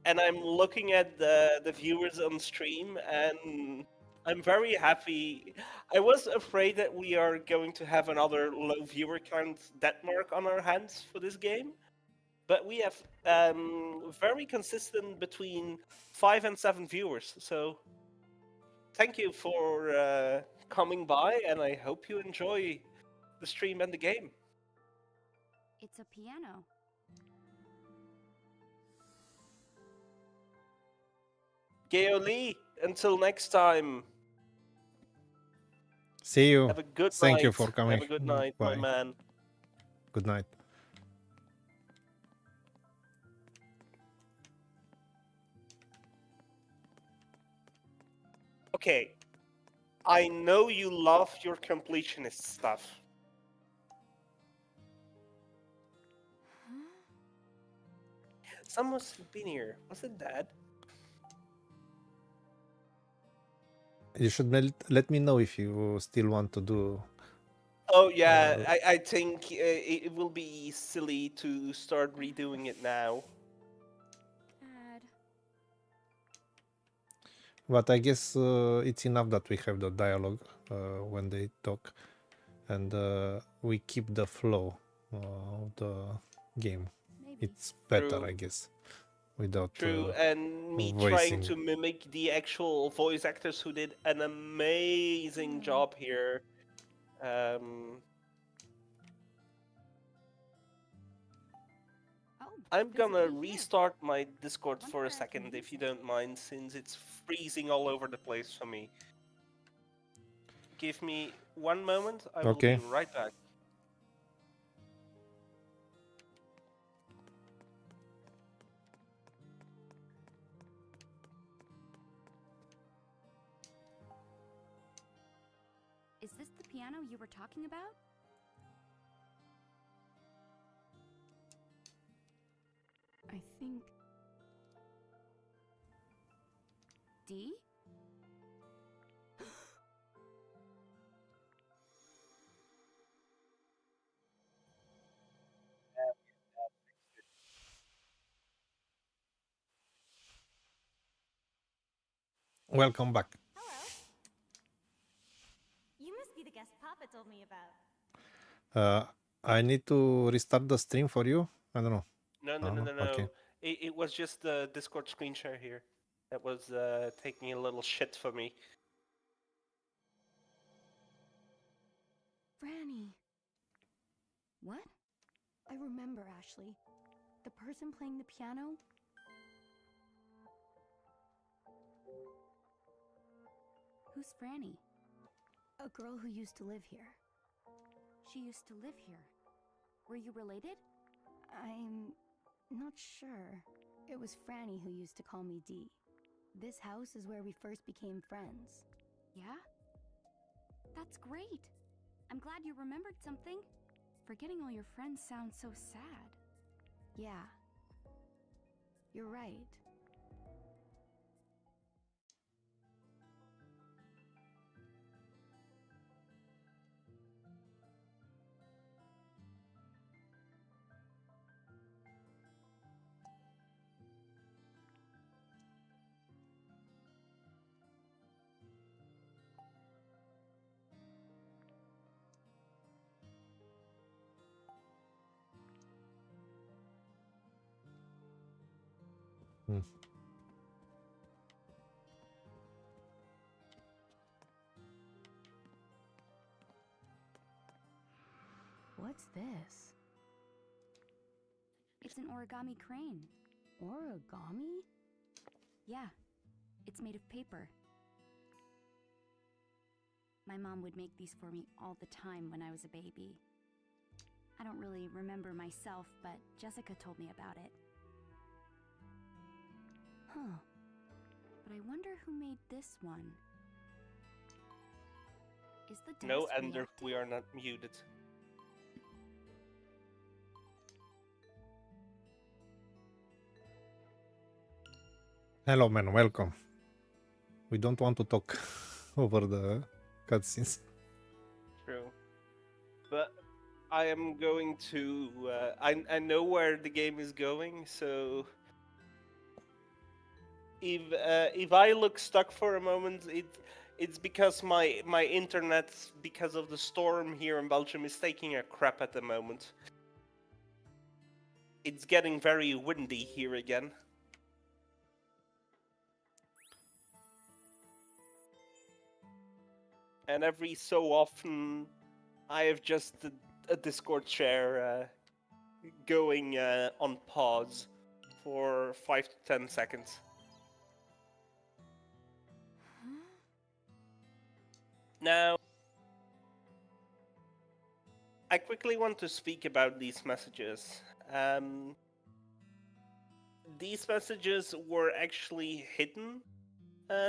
Speaker 2: and I'm looking at the viewers on stream, and I'm very happy. I was afraid that we are going to have another low viewer count death mark on our hands for this game, but we have very consistent between 5 and 7 viewers. So thank you for coming by, and I hope you enjoy the stream and the game.
Speaker 6: It's a piano.
Speaker 2: Geo Lee, until next time.
Speaker 1: See you.
Speaker 2: Have a good
Speaker 1: Thank
Speaker 2: night.
Speaker 1: you for coming.
Speaker 2: Have a good night, my
Speaker 1: Bye.
Speaker 2: man.
Speaker 1: Good night.
Speaker 2: Okay. I know you love your completionist stuff. Someone's been here. Was it Dad?
Speaker 1: You should let me know if you still want to do.
Speaker 2: Oh yeah, I think it will be silly to start redoing it now.
Speaker 7: Dad.
Speaker 1: But I guess it's enough that we have the dialogue when they talk, and we keep the flow of the game.
Speaker 7: Maybe.
Speaker 1: It's better,
Speaker 2: True.
Speaker 1: I guess, without
Speaker 2: True, and me
Speaker 1: voicing.
Speaker 2: trying to mimic the actual voice actors who did an amazing job here.
Speaker 6: Oh,
Speaker 2: I'm
Speaker 6: there's a
Speaker 2: gonna
Speaker 6: bee here.
Speaker 2: restart my Discord for a
Speaker 6: Wonder if I can
Speaker 2: second, if
Speaker 6: use
Speaker 2: you
Speaker 6: it.
Speaker 2: don't mind, since it's freezing all over the place for me. Give me one moment, I will
Speaker 1: Okay.
Speaker 2: be right back.
Speaker 6: Is this the piano you were talking about? I think... D?
Speaker 1: Welcome back.
Speaker 7: Hello. You must be the guest Papa told me about.
Speaker 1: I need to restart the stream for you. I don't know.
Speaker 2: No.
Speaker 1: Okay.
Speaker 2: It was just the Discord screen share here that was taking a little shit for me.
Speaker 8: Franny. What? I remember, Ashley. The person playing the piano?
Speaker 6: Who's Franny?
Speaker 8: A girl who used to live here.
Speaker 6: She used to live here. Were you related?
Speaker 8: I'm not sure. It was Franny who used to call me Dee. This house is where we first became friends.
Speaker 6: Yeah? That's great. I'm glad you remembered something. Forgetting all your friends sounds so sad.
Speaker 8: Yeah. You're right. What's this?
Speaker 6: It's an origami crane.
Speaker 8: Origami?
Speaker 6: Yeah, it's made of paper. My mom would make these for me all the time when I was a baby. I don't really remember myself, but Jessica told me about it.
Speaker 8: Huh.
Speaker 6: But I wonder who made this one. Is the desk
Speaker 2: No, Ender,
Speaker 6: reactive?
Speaker 2: we are not muted.
Speaker 1: Hello, man. Welcome. We don't want to talk over the cutscenes.
Speaker 2: True. But I am going to... I know where the game is going, so... If I look stuck for a moment, It's because my internet, because of the storm here in Belgium, is taking a crap at the moment. It's getting very windy here again. And every so often, I have just a Discord share going on pause for 5 to 10 seconds. Now, I quickly want to speak about these messages. These messages were actually hidden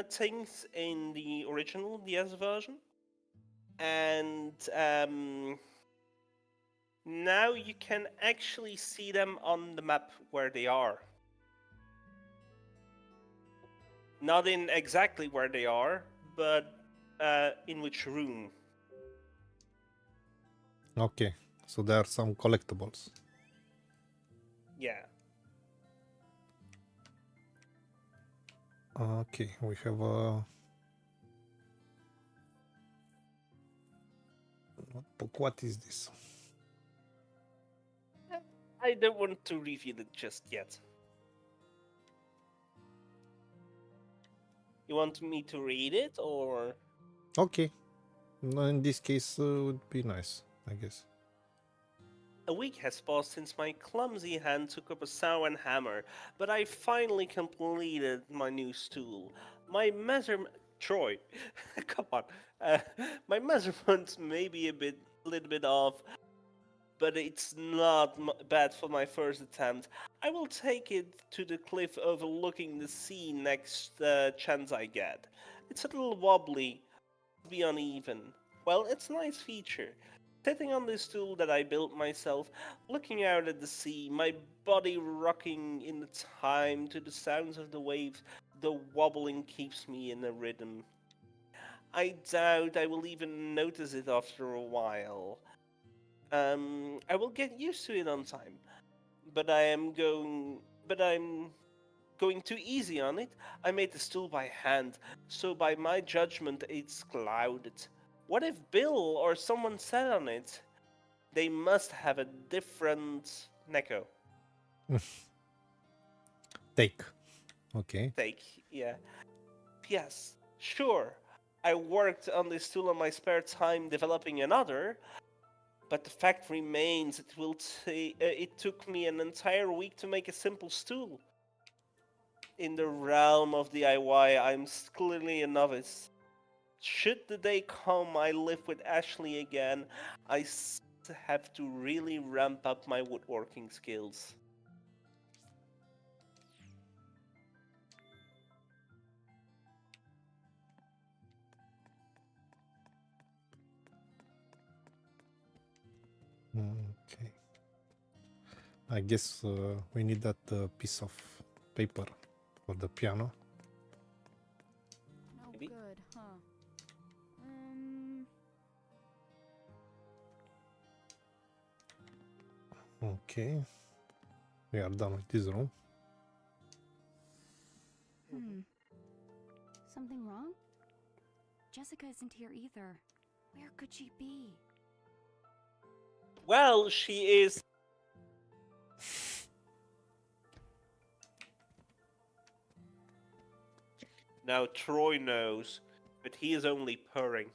Speaker 2: things in the original DS version. And now you can actually see them on the map where they are. Not in exactly where they are, but in which room.
Speaker 1: Okay, so there are some collectibles.
Speaker 2: Yeah.
Speaker 1: Okay, we have a... What is this?
Speaker 2: I don't want to reveal it just yet. You want me to read it, or...?
Speaker 1: Okay, no, in this case would be nice, I guess.
Speaker 2: A week has passed since my clumsy hand took up a saw and hammer, but I finally completed my new stool. My measurement... Troy, come on. My measurements may be a little bit off, but it's not bad for my first attempt. I will take it to the cliff overlooking the sea next chance I get. It's a little wobbly, be uneven. Well, it's a nice feature. Sitting on this stool that I built myself, looking out at the sea, my body rocking in the time to the sounds of the waves, the wobbling keeps me in a rhythm. I doubt I will even notice it after a while. I will get used to it on time, but I'm going too easy on it. I made the stool by hand, so by my judgment it's clouded. What if Bill or someone sat on it? They must have a different Neko.
Speaker 1: Take. Okay.
Speaker 2: Take, yeah. Yes, sure. I worked on this tool in my spare time developing another, but the fact remains it took me an entire week to make a simple stool. In the realm of DIY, I'm clearly a novice. Should the day come I live with Ashley again, I have to really ramp up my woodworking skills.
Speaker 1: Okay. I guess we need that piece of paper for the piano.
Speaker 5: No
Speaker 2: Maybe.
Speaker 5: good, huh?
Speaker 1: Okay. We are done with this room.
Speaker 6: Something wrong? Jessica isn't here either. Where could she be?
Speaker 2: Well, she is. Now Troy knows, but he is only purring.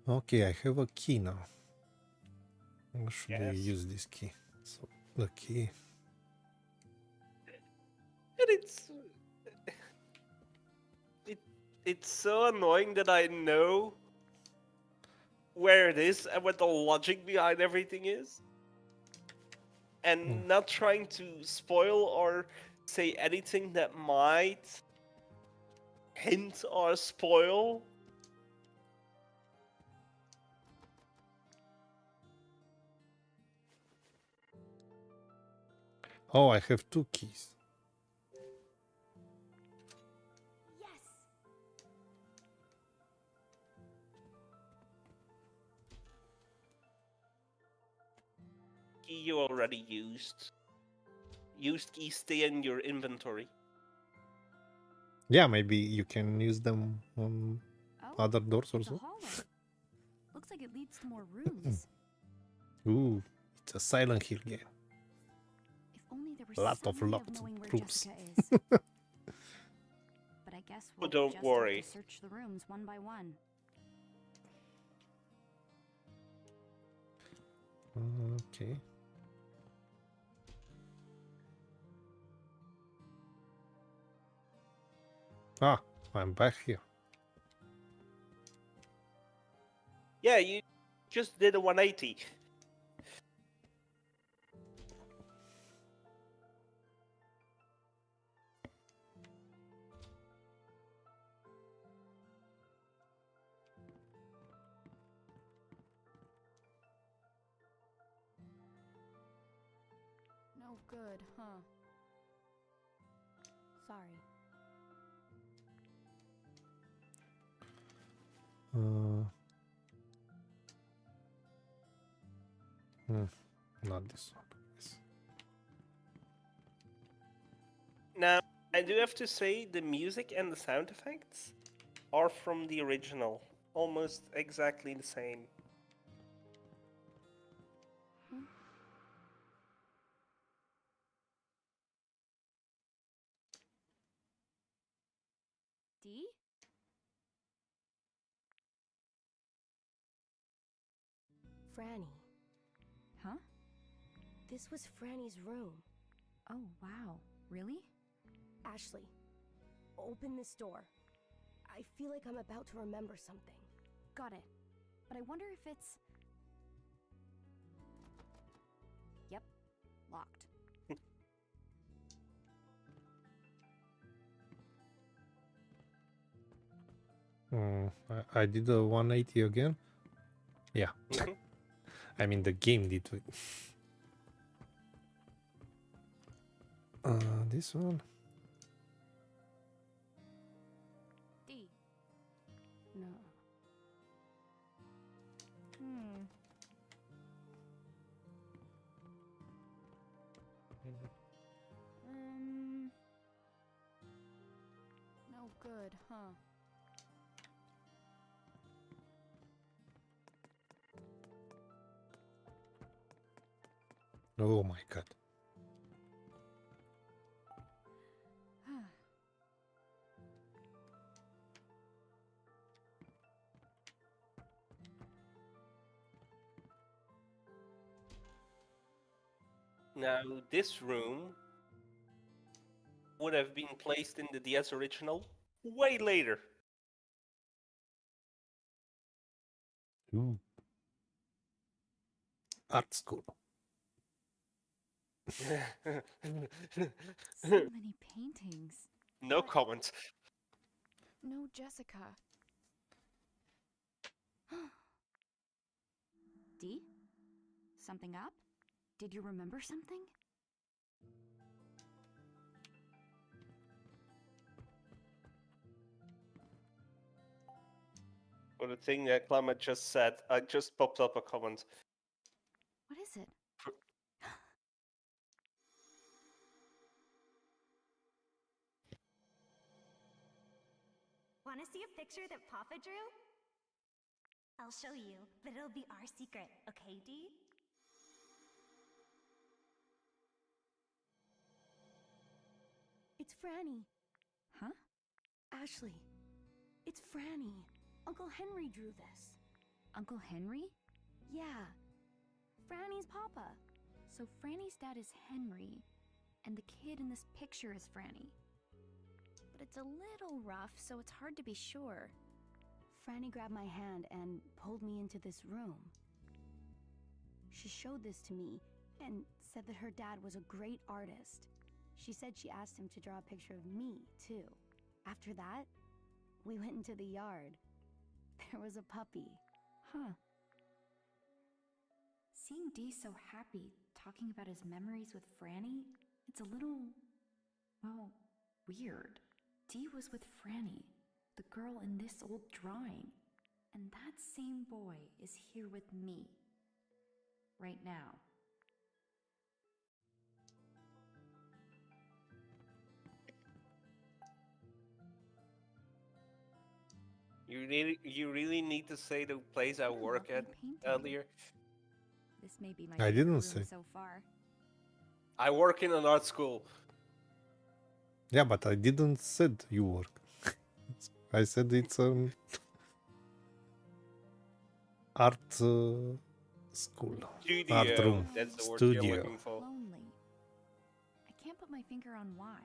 Speaker 1: Okay, I have a key now. How should I
Speaker 2: Yes.
Speaker 1: use this key? So the key.
Speaker 2: And it's so annoying that I know where it is and what the logic behind everything is. And not trying to spoil or say anything that might hint or spoil.
Speaker 1: Oh, I have two keys.
Speaker 6: Yes!
Speaker 2: Key you already used. used keys stay in your inventory.
Speaker 1: Yeah, maybe you can use them on
Speaker 7: Oh,
Speaker 1: other doors
Speaker 7: it's a
Speaker 1: also.
Speaker 7: hallway. Looks like it leads to more rooms.
Speaker 1: Ooh, it's a Silent Hill game.
Speaker 7: If only there was
Speaker 1: Lot
Speaker 7: some
Speaker 1: of
Speaker 7: way
Speaker 1: locked
Speaker 7: of knowing where
Speaker 1: rooms.
Speaker 7: Jessica is. But I guess we'll
Speaker 2: don't
Speaker 7: just
Speaker 2: worry.
Speaker 7: have to search the rooms one by one.
Speaker 1: Okay. Ah, I'm back here.
Speaker 2: Yeah, you just did a 180.
Speaker 5: No good, huh? Sorry.
Speaker 1: Not this one. Yes.
Speaker 2: Now, I do have to say the music and the sound effects are from the original. Almost exactly the same.
Speaker 7: D?
Speaker 8: Franny.
Speaker 7: Huh?
Speaker 8: This was Franny's room.
Speaker 7: Oh, wow. Really?
Speaker 8: Ashley, open this door. I feel like I'm about to remember something.
Speaker 7: Got it. But I wonder if it's... Yep. Locked.
Speaker 1: I did a 180 again. Yeah.
Speaker 2: Mhm.
Speaker 1: I mean, the game did it. This one.
Speaker 7: D.
Speaker 8: No.
Speaker 5: No good, huh?
Speaker 1: Oh my god.
Speaker 2: Now, this room would have been placed in the DS original way later.
Speaker 1: Ooh. Art school.
Speaker 7: So many paintings.
Speaker 2: No comment.
Speaker 5: No Jessica.
Speaker 7: D? Something up? Did you remember something?
Speaker 2: For the thing that Clement just said, I just popped up a comment.
Speaker 7: What is it?
Speaker 10: Want to see a picture that Papa drew? I'll show you, but it'll be our secret, okay, Dee?
Speaker 8: It's Franny.
Speaker 7: Huh?
Speaker 8: Ashley. It's Franny. Uncle Henry drew this.
Speaker 7: Uncle Henry?
Speaker 8: Yeah. Franny's papa.
Speaker 7: So Franny's dad is Henry, and the kid in this picture is Franny. But it's a little rough, so it's hard to be sure.
Speaker 8: Franny grabbed my hand and pulled me into this room. She showed this to me and said that her dad was a great artist. She said she asked him to draw a picture of me, too. After that, we went into the yard. There was a puppy.
Speaker 7: Huh. Seeing Dee so happy, talking about his memories with Franny, it's a little, well, weird. Dee was with Franny, the girl in this old drawing, and that same boy is here with me, right now.
Speaker 2: You really need to say the place I work at earlier.
Speaker 7: This may be my
Speaker 1: I
Speaker 7: favorite
Speaker 1: didn't
Speaker 7: room
Speaker 1: say.
Speaker 7: so far.
Speaker 2: I work in an art school.
Speaker 1: Yeah, but I didn't said you work. I said it's an art school, art
Speaker 2: Studio.
Speaker 1: room,
Speaker 2: That's the word you're
Speaker 1: studio.
Speaker 2: looking for.
Speaker 7: Lonely. I can't put my finger on why.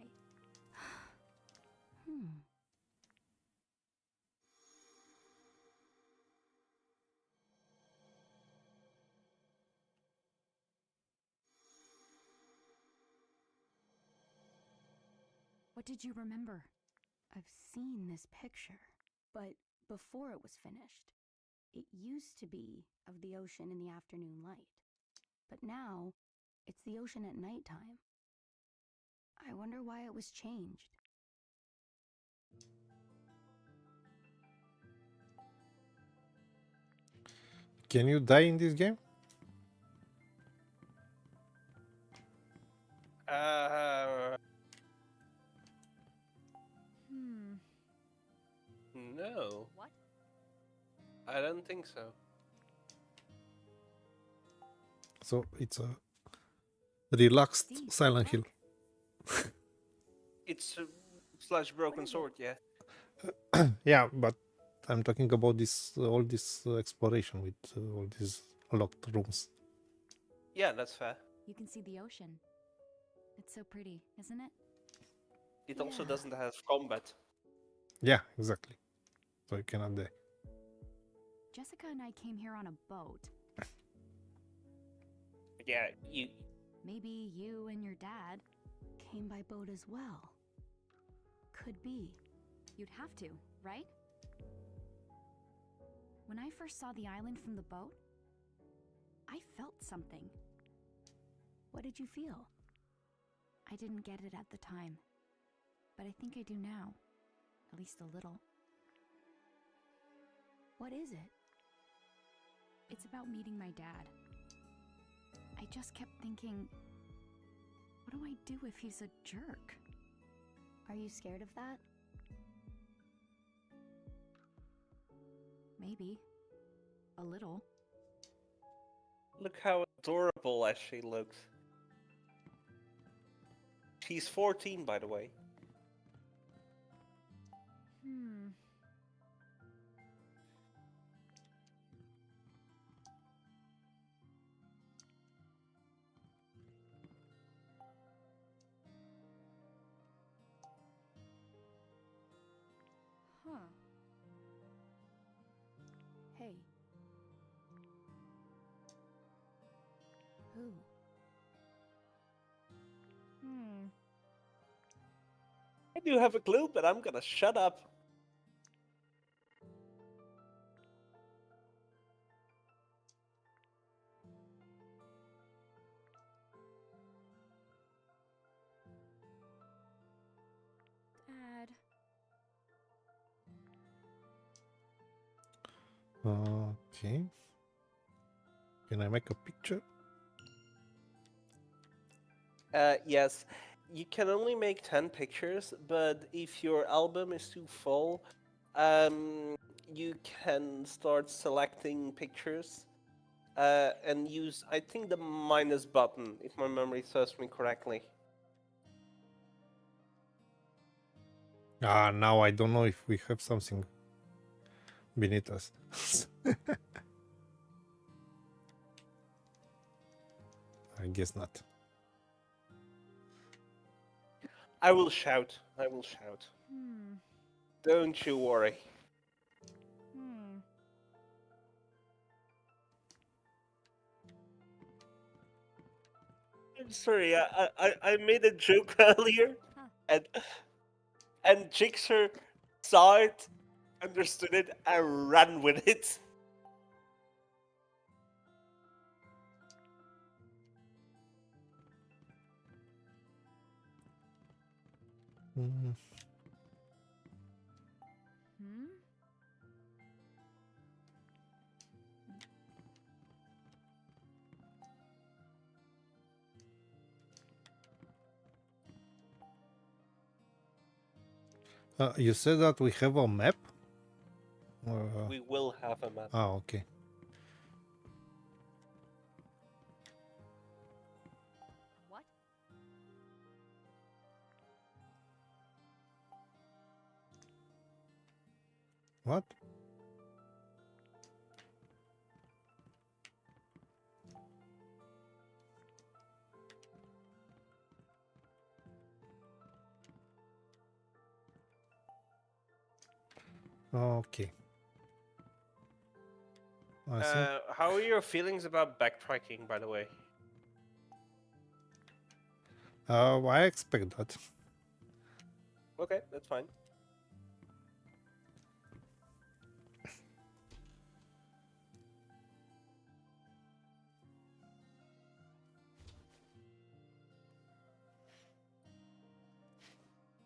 Speaker 7: What did you remember?
Speaker 8: I've seen this picture, but before it was finished, it used to be of the ocean in the afternoon light. But now, it's the ocean at nighttime. I wonder why it was changed.
Speaker 1: Can you die in this game?
Speaker 2: No.
Speaker 7: What?
Speaker 2: I don't think so.
Speaker 1: So it's a relaxed
Speaker 7: See,
Speaker 1: Silent Hill.
Speaker 7: look.
Speaker 2: It's a slash broken sword, yeah.
Speaker 1: Yeah, but I'm talking about this all this exploration with all these locked rooms.
Speaker 2: Yeah, that's fair.
Speaker 7: You can see the ocean. It's so pretty, isn't it?
Speaker 2: It also
Speaker 8: Yeah.
Speaker 2: doesn't have combat.
Speaker 1: Yeah, exactly. So you cannot die.
Speaker 7: Jessica and I came here on a boat.
Speaker 2: Yeah, you.
Speaker 7: Maybe you and your dad.
Speaker 8: Came by boat as well. Could be.
Speaker 7: You'd have to, right? When I first saw the island from the boat, I felt something.
Speaker 8: What did you feel?
Speaker 7: I didn't get it at the time, but I think I do now. At least a little.
Speaker 8: What is it?
Speaker 7: It's about meeting my dad. I just kept thinking, what do I do if he's a jerk?
Speaker 8: Are you scared of that?
Speaker 7: Maybe. A little.
Speaker 2: Look how adorable Ashley looks. She's 14, by the way.
Speaker 7: Huh.
Speaker 8: Hey. Who?
Speaker 2: I do have a clue, but I'm gonna shut up.
Speaker 7: Dad.
Speaker 1: Okay. Can I make a picture?
Speaker 2: Yes. You can only make 10 pictures, but if your album is too full, you can start selecting pictures and use, I think, the minus button, if my memory serves me correctly.
Speaker 1: Now I don't know if we have something beneath us. I guess not.
Speaker 2: I will shout. I will shout. Don't you worry. I'm sorry, I made a joke earlier, and Jigsaw saw it, understood it, and ran with it.
Speaker 1: You said that we have a map?
Speaker 2: we will have a map.
Speaker 1: Ah, okay.
Speaker 7: What?
Speaker 1: What? Okay. I think
Speaker 2: How are your feelings about backtracking, by the way?
Speaker 1: I expect that.
Speaker 2: Okay, that's fine.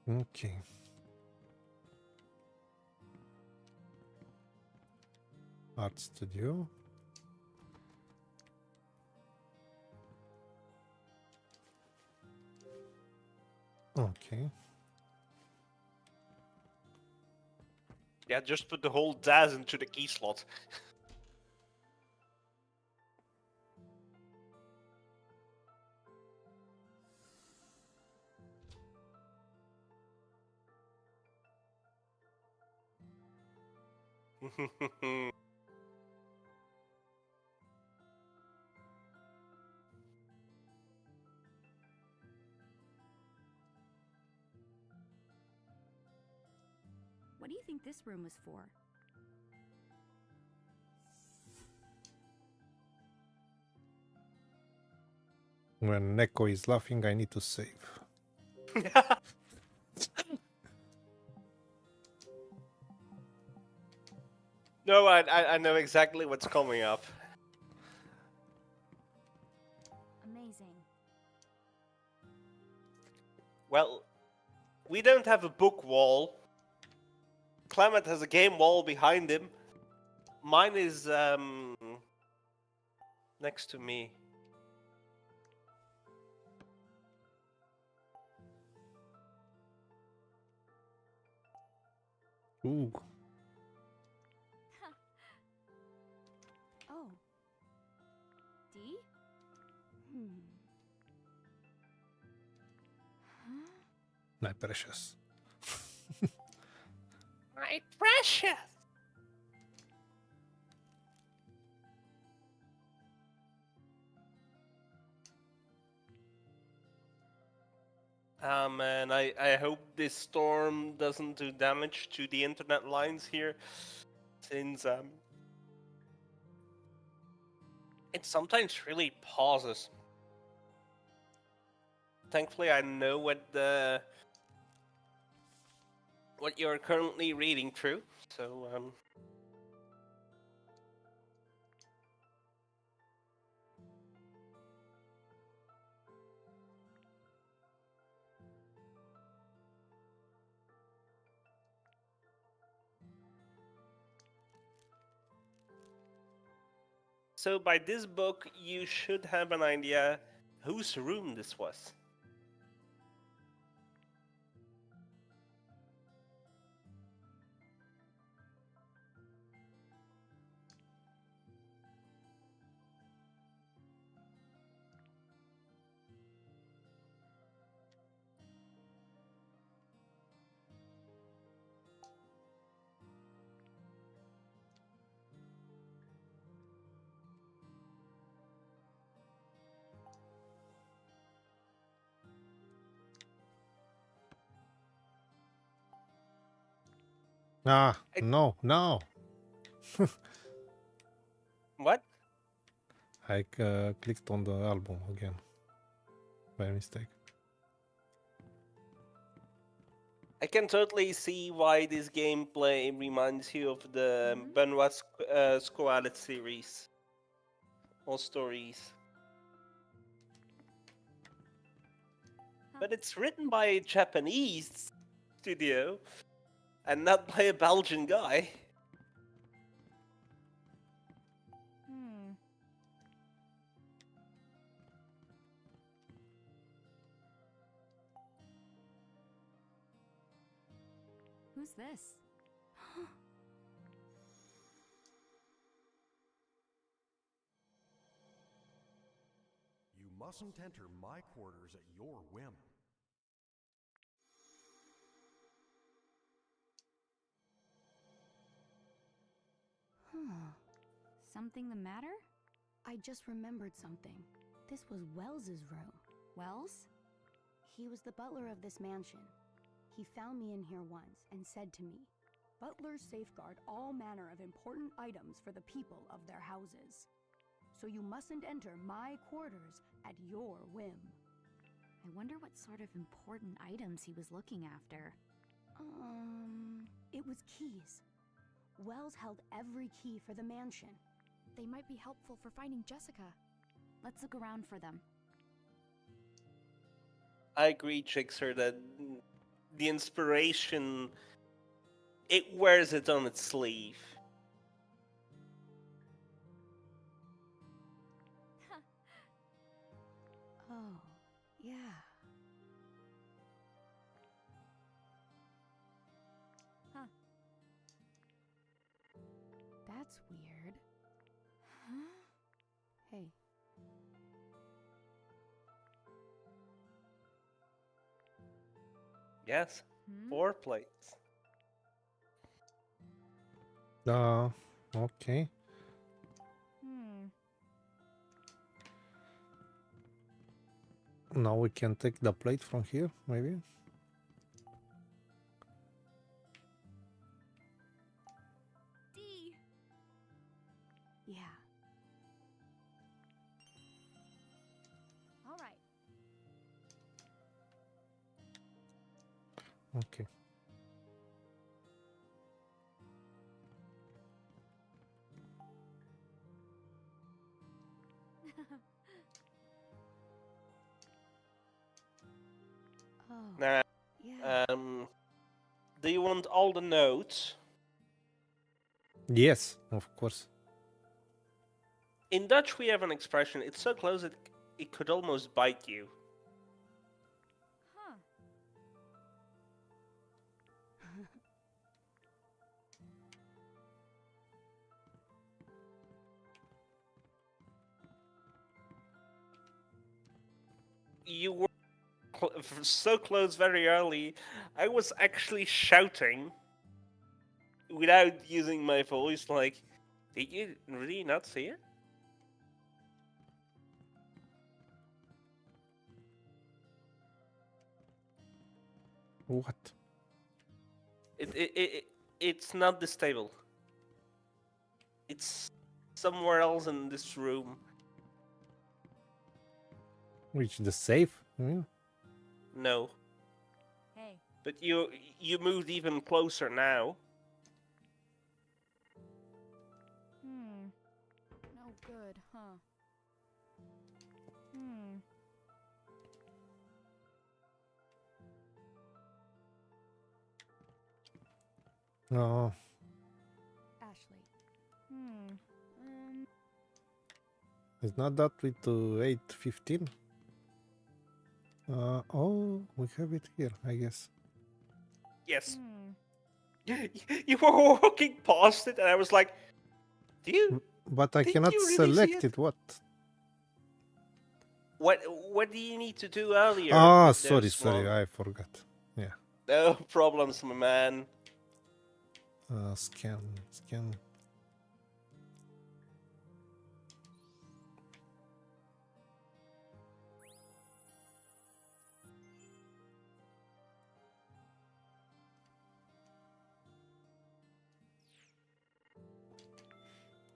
Speaker 1: Okay. Art Studio. Okay.
Speaker 2: Yeah, just put the whole DAS into the key slot.
Speaker 7: What do you think this room was for?
Speaker 1: When Neko is laughing, I need to save.
Speaker 2: No, I know exactly what's coming up.
Speaker 7: Amazing.
Speaker 2: Well, we don't have a book wall. Clement has a game wall behind him. Mine is next to me.
Speaker 1: Ooh.
Speaker 7: Oh. D?
Speaker 1: My precious.
Speaker 2: My precious! Man, I hope this storm doesn't do damage to the internet lines here, since it sometimes really pauses. Thankfully, I know what you're currently reading through, so So by this book, you should have an idea whose room this was.
Speaker 1: Ah, no.
Speaker 2: What?
Speaker 1: I clicked on the album again by mistake.
Speaker 2: I can totally see why this gameplay reminds you of the Benoit Squad series. All stories. But it's written by a Japanese studio and not by a Belgian guy.
Speaker 7: Who's this?
Speaker 9: mustn't enter my quarters at your whim.
Speaker 6: Huh.
Speaker 7: Something the matter?
Speaker 8: I just remembered something. This was Wells's room.
Speaker 6: Wells?
Speaker 8: He was the butler of this mansion. He found me in here once and said to me, "Butlers safeguard all manner of important items for the people of their houses. So you mustn't enter my quarters at your whim."
Speaker 6: I wonder what sort of important items he was looking after.
Speaker 8: It was keys. Wells held every key for the mansion.
Speaker 5: They might be helpful for finding Jessica.
Speaker 6: Let's look around for them.
Speaker 2: I agree, Trickster, that the inspiration, it wears it on its sleeve.
Speaker 8: Oh, yeah.
Speaker 6: Huh.
Speaker 8: That's weird. Huh? Hey.
Speaker 2: Yes, 4 plates.
Speaker 1: Okay. Now we can take the plate from here, maybe.
Speaker 7: D.
Speaker 8: Yeah.
Speaker 5: All right.
Speaker 1: Okay.
Speaker 8: Oh,
Speaker 2: Now,
Speaker 8: yeah.
Speaker 2: do you want all the notes?
Speaker 1: Yes, of course.
Speaker 2: In Dutch, we have an expression. It's so close it could almost bite you.
Speaker 7: Huh.
Speaker 2: You were so close very early. I was actually shouting without using my voice. Like, did you really not see it?
Speaker 1: What?
Speaker 2: It's not this table. It's somewhere else in this room.
Speaker 1: Which, the safe?
Speaker 2: No.
Speaker 7: Hey.
Speaker 2: But you moved even closer now.
Speaker 5: No good, huh?
Speaker 1: No.
Speaker 8: Ashley.
Speaker 1: It's not that with 815. Oh, we have it here, I guess.
Speaker 2: Yes. You were walking past it, and I was like, "Do you?"
Speaker 1: But I
Speaker 2: Did
Speaker 1: cannot
Speaker 2: you really
Speaker 1: select
Speaker 2: see
Speaker 1: it. What?
Speaker 2: What do you need to do earlier?
Speaker 1: Ah,
Speaker 2: with
Speaker 1: sorry,
Speaker 2: those
Speaker 1: sorry,
Speaker 2: small-
Speaker 1: I forgot. Yeah.
Speaker 2: No problems, my man.
Speaker 1: Scan.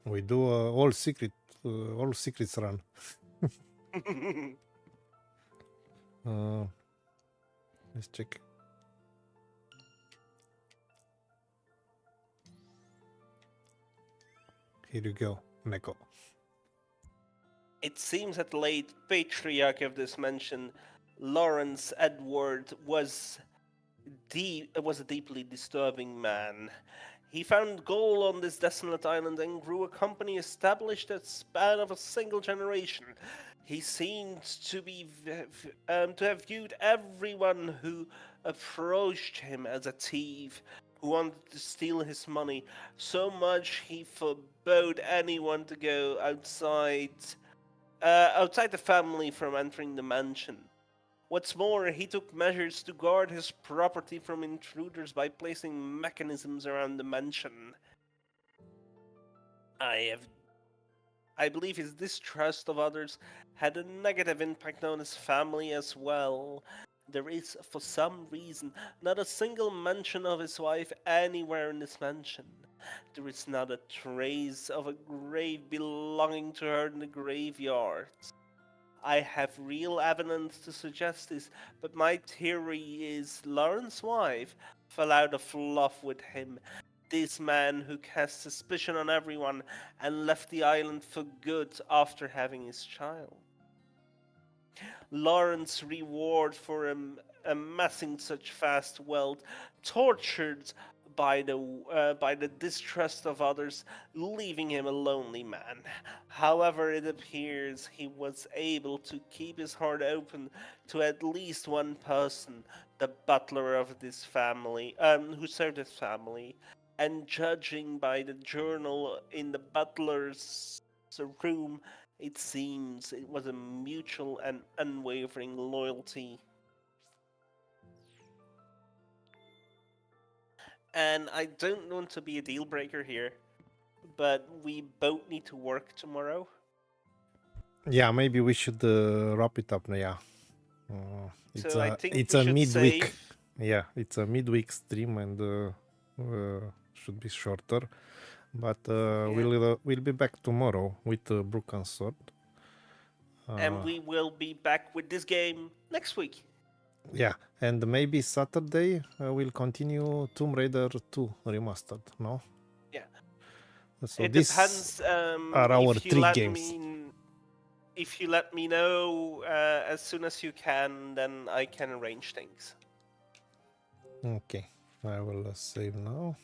Speaker 1: We do all secrets run. Let's check. Here you go, Neko.
Speaker 2: It seems that the late patriarch of this mansion, Lawrence Edward, was a deeply disturbing man. He found gold on this desolate island and grew a company established at the span of a single generation. He seemed to have viewed everyone who approached him as a thief who wanted to steal his money. So much he forbade anyone to go outside outside the family from entering the mansion. What's more, he took measures to guard his property from intruders by placing mechanisms around the mansion. I believe his distrust of others had a negative impact on his family as well. There is, for some reason, not a single mention of his wife anywhere in this mansion. There is not a trace of a grave belonging to her in the graveyard. I have real evidence to suggest this, but my theory is Lauren's wife fell out of love with him. This man who cast suspicion on everyone and left the island for good after having his child. Lauren's reward for amassing such vast wealth, tortured by the distrust of others, leaving him a lonely man. However, it appears he was able to keep his heart open to at least one person, the butler of this family, who served his family. And judging by the journal in the butler's room, it seems it was a mutual and unwavering loyalty. And I don't want to be a deal breaker here, but we both need to work tomorrow.
Speaker 1: Yeah, maybe we should wrap it up now. Yeah.
Speaker 2: So I think
Speaker 1: it's
Speaker 2: we
Speaker 1: a
Speaker 2: should
Speaker 1: midweek.
Speaker 2: save.
Speaker 1: Yeah, it's a midweek stream and should be shorter. But we'll be back tomorrow with Broken Sword.
Speaker 2: And we will be back with this game next week.
Speaker 1: Yeah, and maybe Saturday we'll continue Tomb Raider 2 Remastered, no?
Speaker 2: Yeah.
Speaker 1: So
Speaker 2: It
Speaker 1: these
Speaker 2: depends.
Speaker 1: are our
Speaker 2: if you
Speaker 1: 3
Speaker 2: let
Speaker 1: games.
Speaker 2: If you let me know as soon as you can, then I can arrange things.
Speaker 1: Okay, I will save now.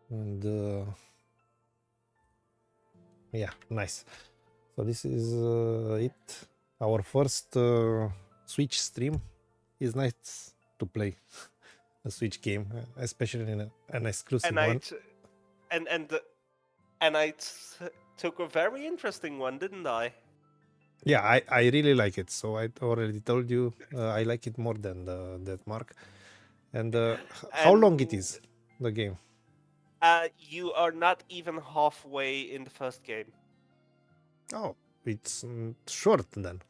Speaker 1: And yeah, nice. So this is it. Our first Switch stream. Is nice to play a Switch game, especially in an exclusive one.
Speaker 2: And I took a very interesting one, didn't I?
Speaker 1: Yeah, I really like it. So I already told you I like it more than that Mark. And how long it is, the game?
Speaker 2: You are not even halfway in the first game.
Speaker 1: Oh, it's short then,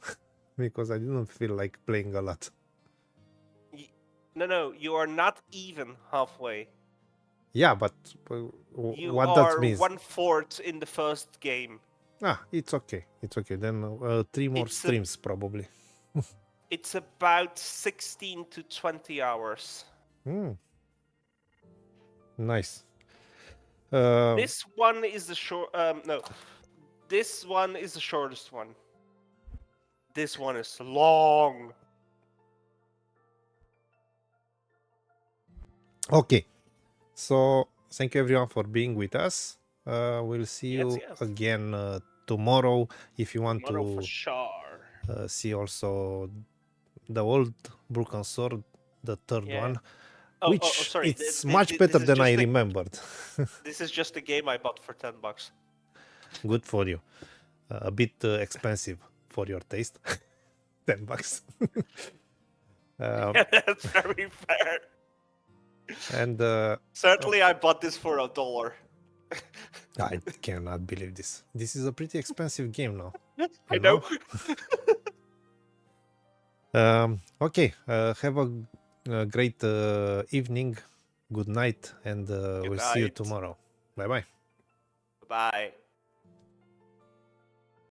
Speaker 1: because I didn't feel like playing a lot.
Speaker 2: No, you are not even halfway.
Speaker 1: Yeah, but what that means?
Speaker 2: You are 1/4 in the first game.
Speaker 1: It's okay. It's okay. Then 3 more streams probably.
Speaker 2: It's about 16 to 20 hours.
Speaker 1: Nice.
Speaker 2: This one is the short. No, this one is the shortest one. This one is long.
Speaker 1: Okay. So thank you everyone for being with us. We'll see you again tomorrow. If you want to
Speaker 2: for sure.
Speaker 1: see also the old Broken Sword, the third one, which
Speaker 2: sorry.
Speaker 1: it's much better than I remembered.
Speaker 2: This is just a game I bought for $10.
Speaker 1: Good for you. A bit expensive for your taste. $10.
Speaker 2: That's very fair.
Speaker 1: And
Speaker 2: certainly, I bought this for $1.
Speaker 1: I cannot believe this. This is a pretty expensive game now.
Speaker 2: I know.
Speaker 1: Okay. Have a great evening. Good night, and we'll see you tomorrow. Bye bye.
Speaker 2: Bye.